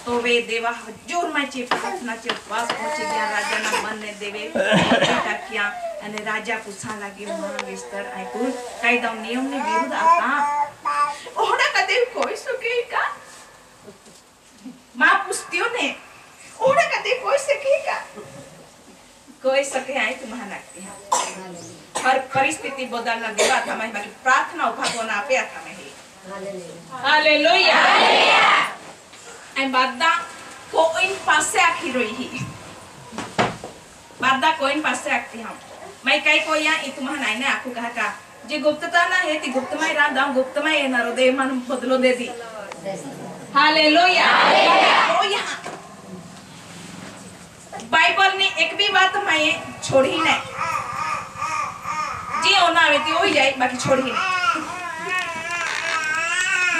तो वे देवा जोर में चे प्रार्थना चे उपवास पहुंच गया राजा ना मन ने देवे बेटा किया અને રાજા પૂછા લાગે મહાવિસ્તર આયકુલ કાયદા નિયમ ને વિરુદ્ધ આપા ઓહડા કદે કોઈ શકે કા માં પૂછતીઓ ને ઓહડા કદે કોઈ શકે કા કોઈ શકે આય તુમ્हा लगती है हर परिस्थिति बदलना देवा था मैं बाकी प्रार्थना उभागोना आप्या था मैं हालेलुया आई बादा कोइन पासे आखी रोई ही बादा कोइन पासे आखती हम मैं कई को या इ तुम्हा नाही ने आखू कहा का जे गुप्तता ना है ती गुप्तमय रांदा गुप्तमय येनारो दे मन बदलो दे दी हालेलुया ओ यहाँ बाइबल ने एक भी बात मैं छोड़ी नहीं जे ओना आवे ती होई जाए बाकी छोड़ी नहीं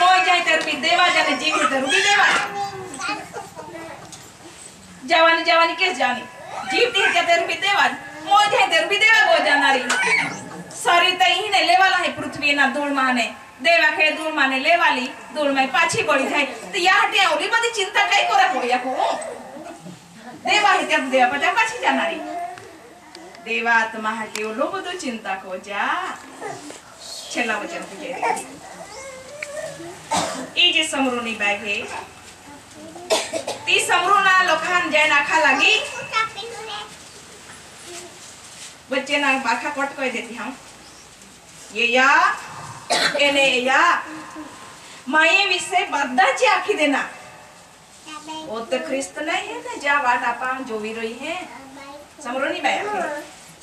मोय जाए तर भी देवा जाने जीव तर भी देवा जवानी के जानी जीवती है तर भी देवा मोय जाए तर भी देवा गो जानारी सारी तई ने लेवाला है पृथ्वी ना धूल माने देवा के धूल माने लेवाली धूल में पाछी पड़ी जाए तो या हटे ओली बड़ी चिंता कई कोरा होया को देवा है तब देवा पता पाछी जानारी देवा आत्मा हटे ओलो बदो चिंता को जा छेला वचन पूजे ई जे समरोनी बैग है ती समरोना लोखान जय नाखा लगी बच्चे ना बाखा कट कर देती हम ये या एने या माये विषय बद्दा ची आखी देना वो तो ख्रिस्त नहीं है ना जा बात आपा जो भी रही है समरोनी बैग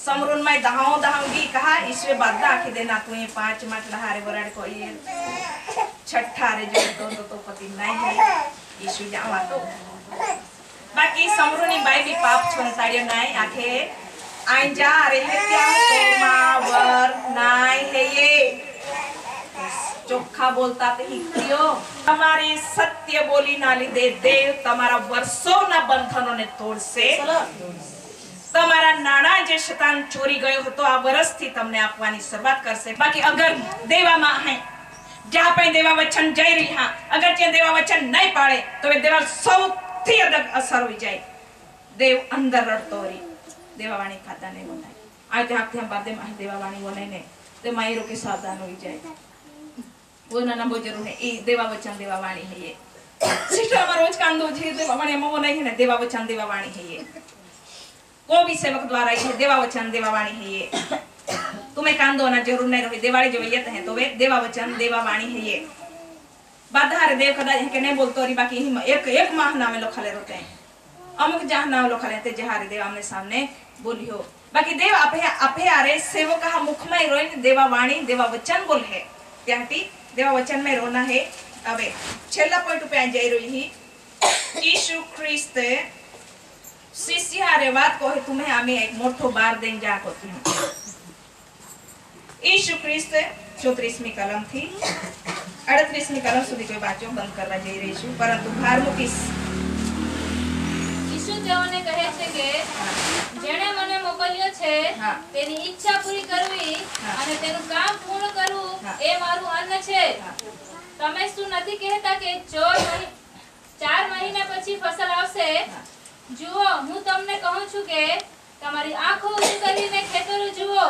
समरून में दहाऊंगी कहा ईश्वर बद्दा आखी देना तू ये 5 मत लहारे बराड़ को ये छठा रे जो तो पति नहीं है यीशु जावा तो बाकी समरोनी बाई भी पाप छोड़ताड़ियो नहीं आखे आइन जा रहे क्या तो मावर नहीं है ये चोखा बोलता तो ही क्यों हमारी सत्य बोली नाली दे देव तुम्हारा वर्षों ना बंधनों ने तोड़ से તમારા નાણા જે શૈતાન ચોરી ગયો હતો આ વર્ષથી તમને આપવાની શરૂઆત કરશે બાકી અગર દેવામાં હે જ્યાં પણ દેવા વચન જઈ રહ્યા અગર જે દેવા વચન નહીં પાડે તો એ દેવા સૌથી અલગ અસર હોઈ જાય દેવ અંદર રડતો રી દેવાવાણી ખાતા નહીં બોલાય આ તે આપતે હમ બાદે માં દેવાવાણી બોલે ને તે માયરો के सावधान होई जाए वो ना नंबर जरूर है ई देवा वचन देवावाणी है ये सिस्टर हमारा रोज कांदो जी देवावाणी में वो नहीं है ना देवा वचन देवावाणी है ये को भी सेवक द्वारा ये देवा वचन देवावाणी है ये तुम्हें कांदो ना जरूर नहीं रही देवाली जो ये है तो वे देवा वचन देवावाणी है ये बाधार देव कदा के नहीं बोलतो री बाकी एक माह नाम लोग खले रहते हैं अमुक जहां नाम लोग खले ते जहारे देव आमने सामने बोलियो बाकी देव आपे आरे सेवक का मुख में रोइन देवावाणी देवा वचन बोल है त्याटी देवा वचन में रोना है अबे छेल्ला पॉइंट पे आ जाई रही ही यीशु ख्रिस्त शिष्य हारे बात को है तुम्हें आमी एक मोठो बार देन जा होती हूं यीशु ख्रिस्त 34મી कलम थी 38મી कलम સુધી કોઈ વાંચો બંધ કરવા જઈ રહી છું પરંતુ ભાર મૂકીશ ઈસુ તેઓને કહે છે કે જેણે મને મોકલ્યો છે તેની ઈચ્છા પૂરી કરવી અને તેનું કામ પૂર્ણ કરવું એ મારું અન્ન છે તમે શું નથી કહેતા કે 4 મહિના પછી ફસલ આવશે જુઓ હું તમને કહું છું કે તમારી આંખો ઊંચી કરીને ખેતરો જુઓ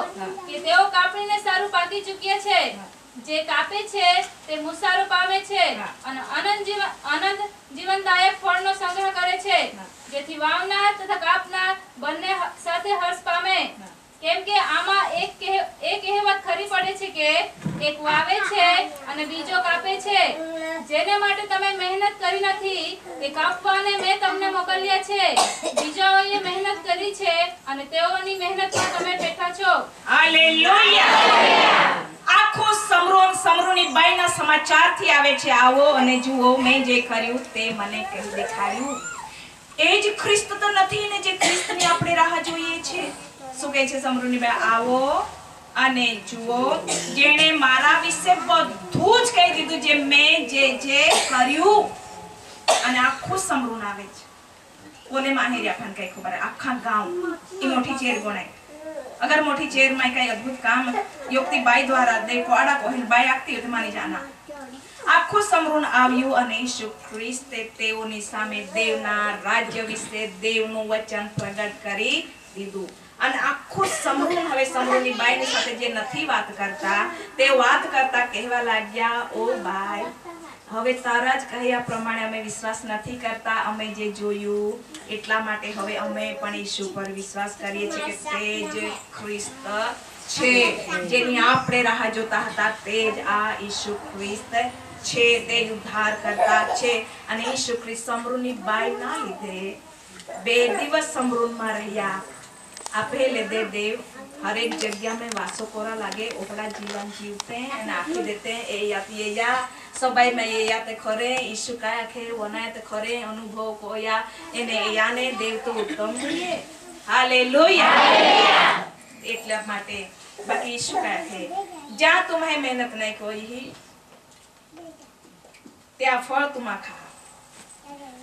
કે તેઓ કાપણીને સારું પાકી ચૂક્યા છે જે કાપે છે તે મુસારો પામે છે અને અનંત જીવનદાયક ફળનો સંગ્રહ કરે છે જેથી વાવનાર તથા કાપનાર બંને સાથે હર્ષ પામે કેમ કે આમાં એક કહેવત ખરી પડે છે કે એક વાવે છે અને બીજો કાપે છે. જેને માટે તમે મહેનત કરી નથી તે કાપવાને મેં તમને મોકલ્યા છે. બીજાઓએ મહેનત કરી છે અને તેઓની મહેનતમાં તમે બેઠા છો. હાલેલુયા. આખો સમરૂની બાઈના સમાચારથી આવે છે, આવો અને જુઓ મેં જે કર્યું તે મને કહી દેખાડ્યું. એ જ ખ્રિસ્ત તો નથી ને જે ખ્રિસ્તની આપણે રાહ જોઈએ છે. શું કહે છે સમરૂની બાઈ? આવો અને જુઓ, જેણે મારા વિશે બધું જ કહી દીધું, જે મેં જે કર્યું. અને આખું સમરૂન આવે છે. કોને માહિરિયા ખાન કઈ ખબર? આખા ગામ એ મોટી ચેર ગણાય. अगर मोटी चेर में कई अद्भुत काम युक्ति बाई द्वारा देखो आड़ा कोहिन बाई आखती होती मानी जाना. आखो समरून આવ્યું અને ઈસુ ખ્રિસ્તે તેઓની સામે દેવના રાજ્ય વિશે દેવનું વચન પ્રગટ કરી દીધું. અને આખો સમરૂન હવે સમરૂની બાઈની સાથે જે નથી વાત કરતા તે વાત કરતા કહેવા લાગ્યા, ઓ બાઈ, હવે તારા જ કહ્યા પ્રમાણે અમે વિશ્વાસ નથી કરતા. અમે જે જોયું એટલા માટે હવે અમે પણ ઈસુ પર વિશ્વાસ કરીએ છીએ કે તે જ ખ્રિસ્ત છે, જેની આપણે રાહ જોતા હતા. તે જ આ ઈસુ ખ્રિસ્ત છે, તે જ ઉદ્ધાર કરતા છે. અને ઈસુ ખ્રિસ્ત સમરૂની બાઈના લીધે 2 દિવસ समरूનમાં રહ્યા. आपे ले दे देव हर एक जगह में वासो कोरा लागे ओकड़ा जीवन जीवते हैं और आखी देते हैं. ये या सबाई में ये या ते खरे ईशु का आखे वनाए ते खरे अनुभव को या एने याने देव तो उत्तम है. हालेलुया. એટલે માટે બાકી ઈશુ કહે છે, જ્યાં तुम्हें मेहनत नहीं कोई ही ત્યાં ફળ तुमा खा.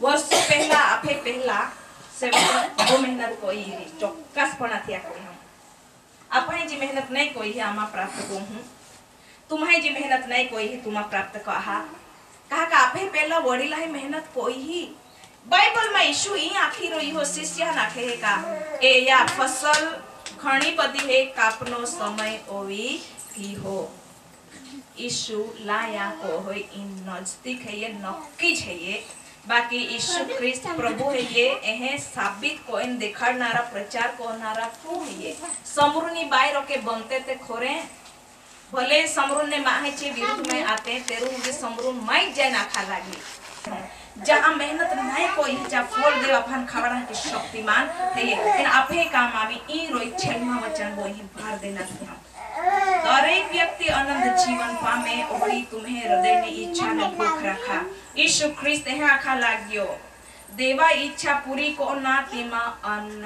વર્ષો પહેલા આપે પહેલા वो मेहनत कोई ही चौक्कस पणाथी आखरी हम આપણે જે મહેનત નહીં કોઈ હે આમાં પ્રાપ્ત કો હું. तुम्हें જે મહેનત નહીં કોઈ હે तुमा प्राप्त कहा કે આપે પહેલા વડીલાએ મહેનત કોઈ ही બાઇબલ માં ઈશુ ઈ આખી રોઈ હો શિષ્ય નાખે હે કા એ યા फसल ઘણી બધી હે કાપનો સમય ઓવી ગઈ हो. ઈશુ લાયા को હોય ઈ નજદીક હે નક્કી છે. बाकी ईशु ख्रिस्त प्रभु है ये एहे साबित कोइन दिखाड़नारा प्रचार करनारा क्यों है ये. समरूनी बाई रोके बनते ते खोरे भले समरून ने माहे चे विरुद्ध में आते तेरू मुझे समरून माई जाए ना खा लागी. जहाँ मेहनत नहीं कोई जहाँ फल दे अपन खबरा के शक्तिमान है ये. लेकिन आपे काम आवी ई रोई छेलमा वचन वो ही भार देना था. दरेक व्यक्ति अनंत जीवन पामे ओड़ी तुम्हें हृदय ने इच्छा ने भूख रखा. ईशु ख्रिस्त है आखा लाग्यो देवा इच्छा पूरी को ना तीमा अन्न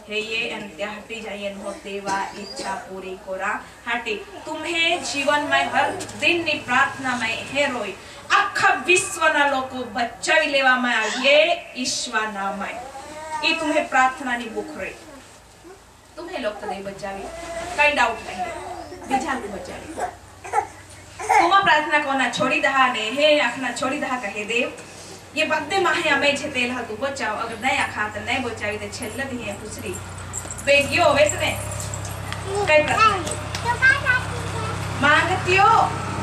है ये अंत्य हटी जाए नो देवा इच्छा पूरी कोरा हटी. तुम्हें जीवन में हर दिन ની प्रार्थना में है रोई आखा विश्वना लोको बचावी लेवा में ये ईश्वर नाम में ये तुम्हें प्रार्थना नी भूख रही. तुम्हें लोग तो नहीं बचावी कई डाउट नहीं बीजा को बचावी. तुमा प्रार्थना कोना छोड़ी दहा ने हे आखना छोड़ी दहा कहे देव ये बद्दे माहे अमे छे तेल हा तू बचाओ. अगर नहीं आखा तो नहीं बचावी ते छेल्ल दी है दूसरी बेगियो वेतने कई प्रार्थना मांगतियो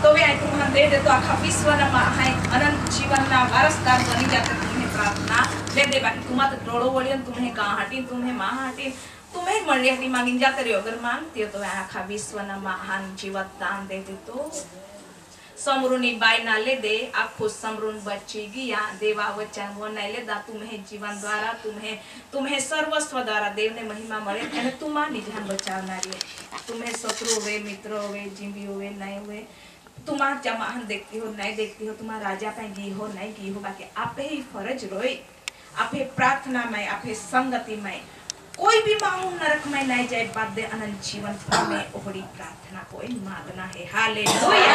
तो वे तुम दे दे तो आखा विश्वना माहे अनंत जीवनना वारसदार बनी जाते. तुम्हें प्रार्थना ले दे बाकी तुमा तो डोळो वळियन तुम्हें का हटी तुम्हें मा हटी तुम्हें मर्यादी मांगी जाते रहो. अगर मांगती हो तो आखा विश्वना महान जीवन दान दे दे. तो समरूनी बाई ना ले दे आखो समरून बची गया देवा वचन वो नहीं ले दा. तुम्हें जीवन द्वारा तुम्हें सर्वस्व द्वारा देव ने महिमा मळे અને તુમા નિજાન બચાવનારી. तुम्हें शत्रु हुए मित्र हुए जिंबी हुए नहीं हुए तुम्हारा जमाहन देखती हो नहीं देखती हो तुम्हारा राजा पे गी हो नहीं गी हो बाकी आपे ही फर्ज रोई. आपे प्रार्थना में आपे संगति में कोई भी मांग नरक में नहीं जाए बाद दे अनंत जीवन में ओहड़ी प्रार्थना कोई मांगना है. हालेलुया.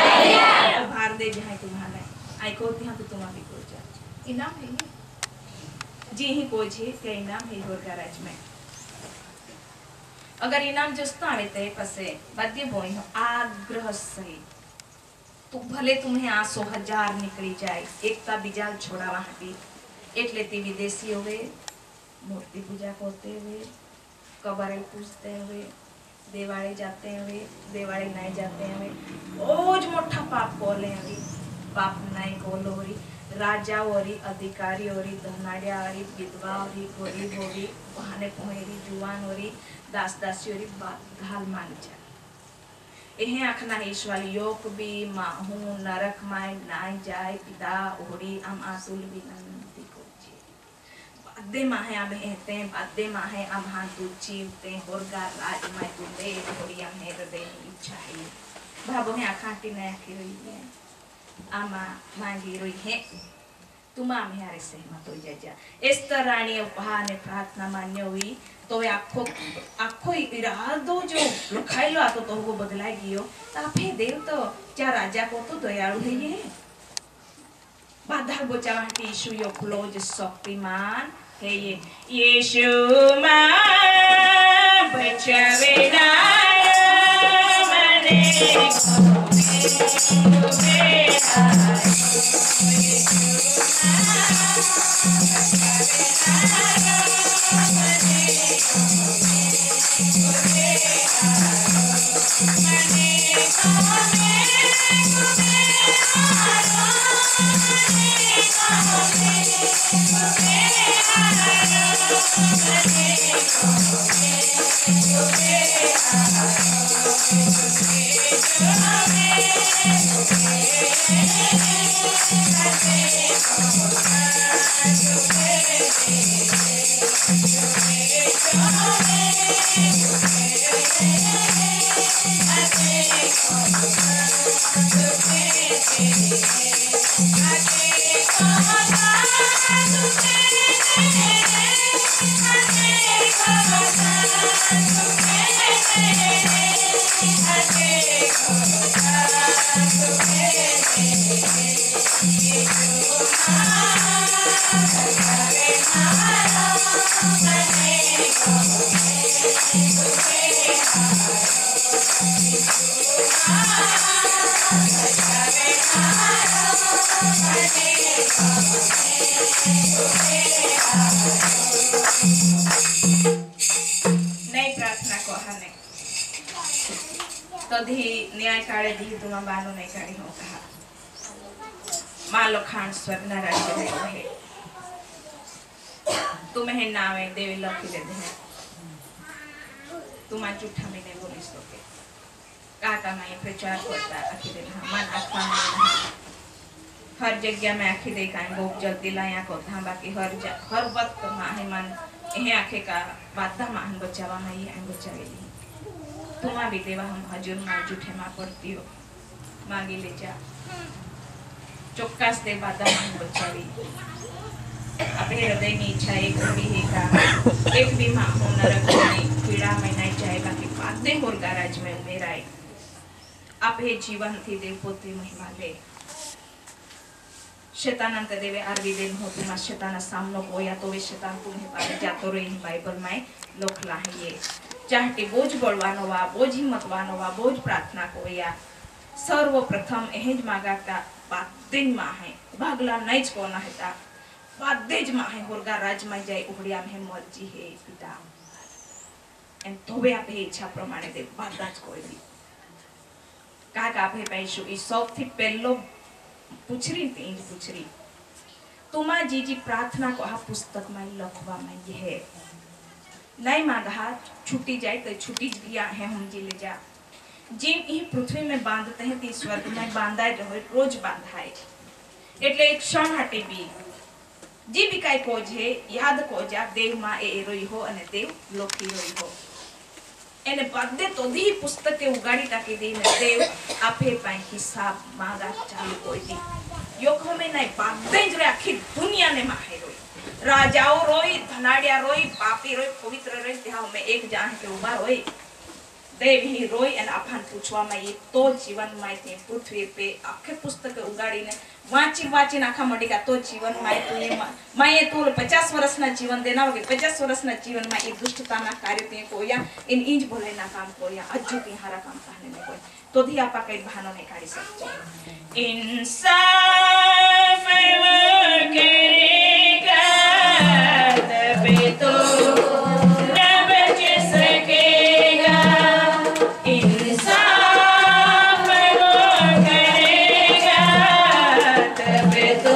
भार दे जहां तुम्हारे आई को ત્યાં તો तुम्हारी को जा इनाम है जी ही को છે કે इनाम है होर गैराज में. अगर इनाम जस्ता आवे ते पसे बाद्य बोई हो आग्रह सही तो भले तुम्हें 100,000 निकली जाए एकता बीजा छोड़ावा हटी. એટલે તે વિદેશી होवे मूर्ति पूजा करते हुए कबरे पूजते हुए देवाड़े जाते हुए देवाड़े नहीं जाते हुए रोज मोटा पाप बोले हुए पाप नहीं बोलो री राजा और अधिकारी और धनाढ़िया और विधवा और गोरी भोरी बहाने पोहेरी जुआन और दास दासी और बाल मान जा एहे आखना ईश्वर योग भी माहू नरक माय नाय जाय पिता ओरी आम आसुल विनंती कोची बादे माहे आम हेते बादे माहे आम हां दुची उते होरगा राज माय तुले ओरी आम हेर दे इच्छा है भाबो हे आखाटी ने आखी रही है आमा मांगी रही है तुम आम यारे सहमत हो जा इस तरह उपहार ने प्रार्थना मान्य हुई तो वे आखो इरादो जो लखाइलो आतो तो वो बदलाई गयो ताफे देव तो क्या राजा को तो दयालु है ये बाधा बोचावाटी यीशु यो क्लोज शक्तिमान है ये यीशु मां बचावे ना मने न्याय काढ़े दी तुम बानो नहीं काढ़ी हो कहा मालो खान स्वर्ग न राज्य में रहे तुम्हें नावे देवी लखी दे दे तुम झूठा में नहीं बोली सोके काका मैं प्रचार करता आखिर दिन मन आत्मा में हर जगह में आखिर देखा है बहुत जल्दी लाया को था बाकी हर वक्त माहे मन यह आखे का वादा मान बचावा मैं ये बचावेली तुम भी देवा हम हजूर मां जूठे मां पड़ती हो मांगी ले जा चौक्कस दे बादा मान बचावी अपने हृदय में इच्छा एक भी है का एक भी मां हो नरक में पीड़ा में नहीं चाहे बाकी बादे होर गाराज में मेरा है आप हे जीवन थी देव पोते महिमा ले शैतान अंत देवे आरवी दिन हो तुम शैतान सामनो को या तो वे शैतान तुम्हें पाले जातो रही बाइबल में लोखला है ये चाहे बोझ बळवानो वा बोझ हिम्मतवानो वा बोझ प्रार्थना को या सर्वप्रथम एहेज मागा का बादेज मां है भागला नैज कोना हेता बादेज मां है होरगा राज में जाय उहड़िया में मर्जी है पिता एन तोबे आपे इच्छा प्रमाणे दे बादाज कोई भी काका आपे पैसो ई सौथी पहलो पूछरी तुमा जीजी प्रार्थना को आ पुस्तक में लखवा में ये है नहीं मांगा छुट्टी जाए तो छुट्टी दिया है हम जी ले जा जिम ही पृथ्वी में बांधते हैं तो स्वर्ग में बांधा रहे रोज बांधा है એટલે એક ક્ષણ હાટે બી जी भी काय कोज है याद कोजा देव मां ए रोई हो અને देव लोकी रोई हो એને બાદે તો દી પુસ્તકે ઉગાડી ટાકી દઈને દેવ આપે પાઈ હિસાબ માંગા ચાલુ કોઈ દી યોખો મે નહીં બાદે જ રે આખી દુનિયાને માહે રોઈ राजाओ रोई धनाढ़िया रोई पापी रोई पवित्र रोई ત્યાં में एक जान के उबा रोई देव ही रोई અને આફાન પૂછવા માં એ તો જીવન માં તે પૃથ્વી पे આખે પુસ્તક ઉગાડીને વાંચી નાખા મંડી કા તો જીવન માં તું માયે તું 50 વર્ષના જીવન દેના વગે 50 વર્ષના જીવન માં એ दुष्टताના कार्य તે કોયા इन इंज बोलेना काम कोया अज्जू की हारा काम कहने में कोई तो धी आपा कई बहानो नहीं काढ़ी सकते इंसाफ वो करेगा तबे तो न बच सकेगा इंसाफ वो करेगा तबे तो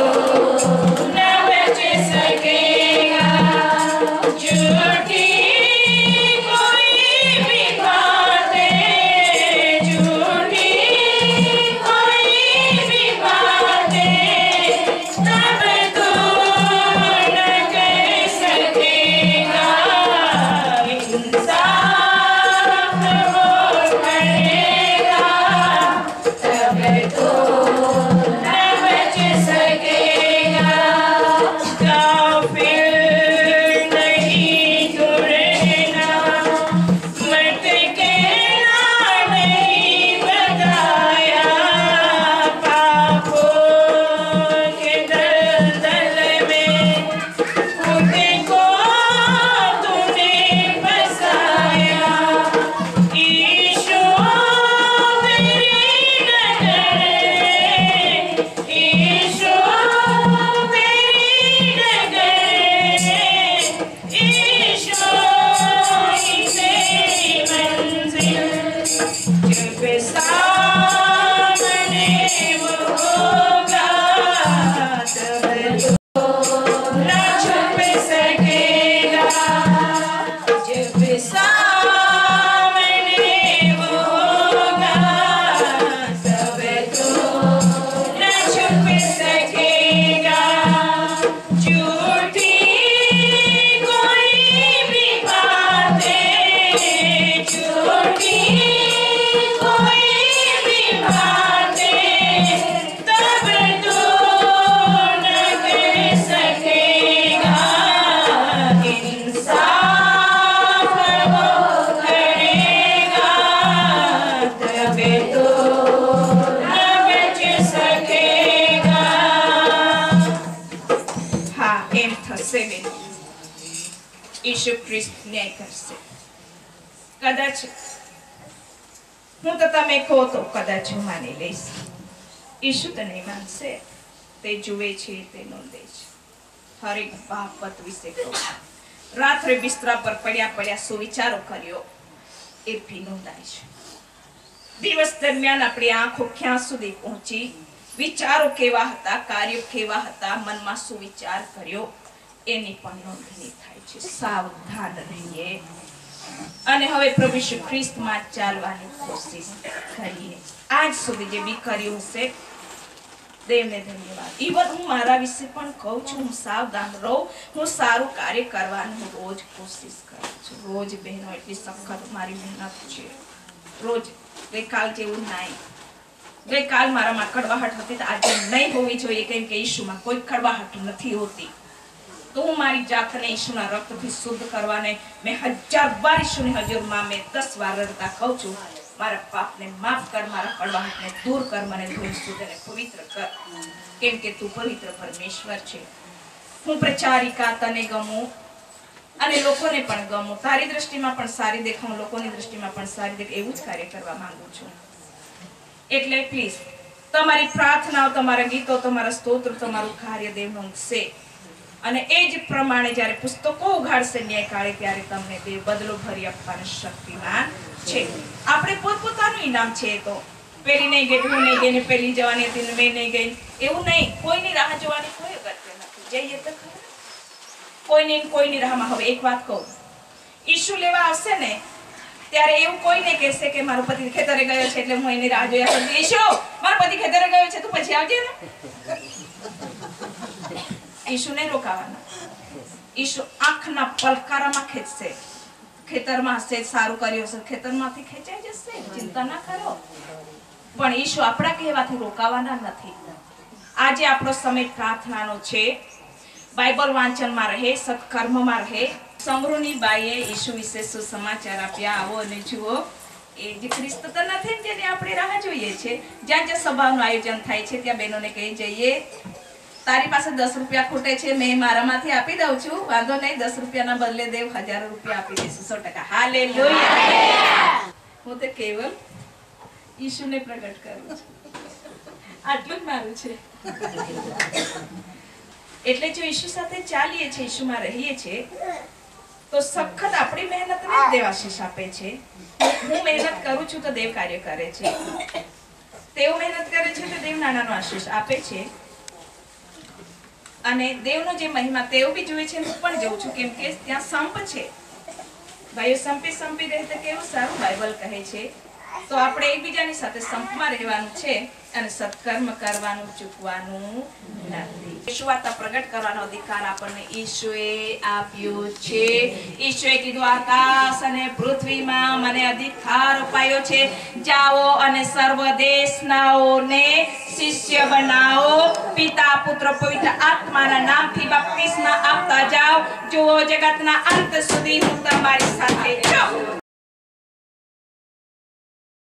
छुप सकेगा जब सामने वो होगा तब तो न छुप सकेगा झूठी कोई भी बातें झूठी कोई भी बातें तब तो न कह सकेगा इंसाफ वो करेगा तब तो न बच सकेगा હા એમ થશે બેન ઈસુ ખ્રિસ્ત ન્યાય કરશે કદાચ હું તો તમે કહો તો કદાચ હું માની લઈશ ઈસુ તો નહીં માનશે તે જુએ છે તે નોંધે છે હરેક બાબત વિશે કહું રાત્રે બિસ્તરા પર પડ્યા પડ્યા સુવિચારો કર્યો એ ભી નોંધાય છે દિવસ દરમિયાન આપણી આંખો ક્યાં સુધી પહોંચી વિચારો કેવા હતા કાર્યો કેવા હતા મનમાં શું વિચાર કર્યો એની પણ નોંધણી થાય છે સાવધાન રહીએ અને હવે પ્રભુ ઈસુ ખ્રિસ્તમાં ચાલવાની કોશિશ કરીએ આજ સુધી જે બી કર્યું હશે દેવને ધન્યવાદ ઈવન હું મારા વિશે પણ કહું છું હું સાવધાન રહું હું સારું કાર્ય કરવાની હું રોજ કોશિશ કરું છું રોજ બહેનો એટલી સખત મારી મહેનત છે રોજ ગઈકાલ જેવું નહીં ગઈકાલ મારામાં કડવાહટ હતી તો આજે નહીં હોવી જોઈએ કેમ કે ઈસુમાં કોઈ કડવાહટ નથી હોતી તો હું મારી જાતને ઈસુના રક્તથી શુદ્ધ કરવાને મેં 1000 વાર ઈસુની હજુરમાં મેં 10 વાર રડતા કહું છું મારા પાપને માફ કર મારા કડવાહટને દૂર કર મને ધોઈ શુદ્ધ અને પવિત્ર કર કેમ કે તું પવિત્ર પરમેશ્વર છે હું પ્રચારિકા તને ગમું અને લોકોને પણ ગમું તારી દ્રષ્ટિમાં પણ સારી દેખાઉં લોકોની દ્રષ્ટિમાં પણ સારી દેખાઉં એવું જ કાર્ય કરવા માંગુ છું એટલે પ્લીઝ તમારી પ્રાર્થનાઓ તમારા ગીતો તમારા સ્તોત્ર તમારું કાર્ય દેવ નોંધશે અને એ જ પ્રમાણે જ્યારે પુસ્તકો ઉઘાડશે ન્યાયકાળે ત્યારે તમને દેવ બદલો ભરી આપવાનો શક્તિમાન છે આપણે પોતપોતાનું ઇનામ છે તો પેલી નહીં ગઈ હું નહીં ગઈ ને પેલી જવાની હતી ને મેં નહીં ગઈ એવું નહીં કોઈની રાહ જોવાની કોઈ અગત્ય નથી જઈએ તો ખરા કોઈની રાહમાં હવે એક વાત કહું ઈસુ લેવા આવશે ને ત્યારે એવું કોઈ નહીં કહેશે કે મારો પતિ ખેતરે ગયો છે એટલે હું એની રાહ જોયા કરતી ઈસુ મારો પતિ ખેતરે ગયો છે તું પછી આવજે ને ઈસુ ને રોકાવાના ઈસુ આંખના પલકારામાં ખેંચશે ખેતરમાં હશે સારું કર્યું હશે ખેતરમાંથી ખેંચાઈ જશે ચિંતા ના કરો પણ ઈસુ આપણા કહેવાથી રોકાવાના નથી આજે આપણો સમય પ્રાર્થનાનો છે બાઇબલ વાંચનમાં રહે સત્કર્મમાં રહે સમૃની બાઈએ ઈસુ વિશે સુસમાચાર આપ્યા આવો અને જુઓ એ જે ખ્રિસ્ત તો નથી જેને આપણે રાહ જોઈએ છે જ્યાં જ્યાં સભાનું આયોજન થાય છે ત્યાં બહેનોને કહી જઈએ તારી પાસે 10 રૂપિયા ખૂટે છે મેં મારામાંથી આપી દઉં છું વાંધો નહીં 10 રૂપિયાના બદલે દેવ 1000 રૂપિયા આપી દેશું 100% હાલેલુયા હું તો કેવલ ઈશુને પ્રગટ કરું છું આટલું જ મારું છે એટલે જો ઈશુ સાથે ચાલીએ છીએ ઈશુમાં રહીએ છીએ તો સખત આપણી મહેનતને દેવ આશીષ આપે છે હું મહેનત કરું છું તો દેવ કાર્ય કરે છે તેઓ મહેનત કરે છે તો દેવ નાનાનો આશીષ આપે છે અને દેવનો જે મહિમા તેઓ બી જોવે છે હું પણ જોઉં છું કેમ કે ત્યાં સંપ છે ભાઈઓ સંપી રહે તો કેવું સારું બાઇબલ કહે છે તો આપણે એકબીજાની સાથે સંપમાં રહેવાનું છે અને સત્કર્મ કરવાનું ચૂકવાનું નથી ઈશ્વરતા પ્રગટ કરવાનો અધિકાર આપણને ઈશ્વરે આપ્યો છે ઈશ્વરે કીધું આકાશ અને પૃથ્વીમાં મને અધિકાર અપાયો છે જાઓ અને સર્વ દેશનાઓને શિષ્ય બનાવો પિતા પુત્ર પવિત્ર આત્માના નામથી બપ્તિસ્મા આપતા જાઓ જુઓ જગતના અંત સુધી હું તમારી સાથે છું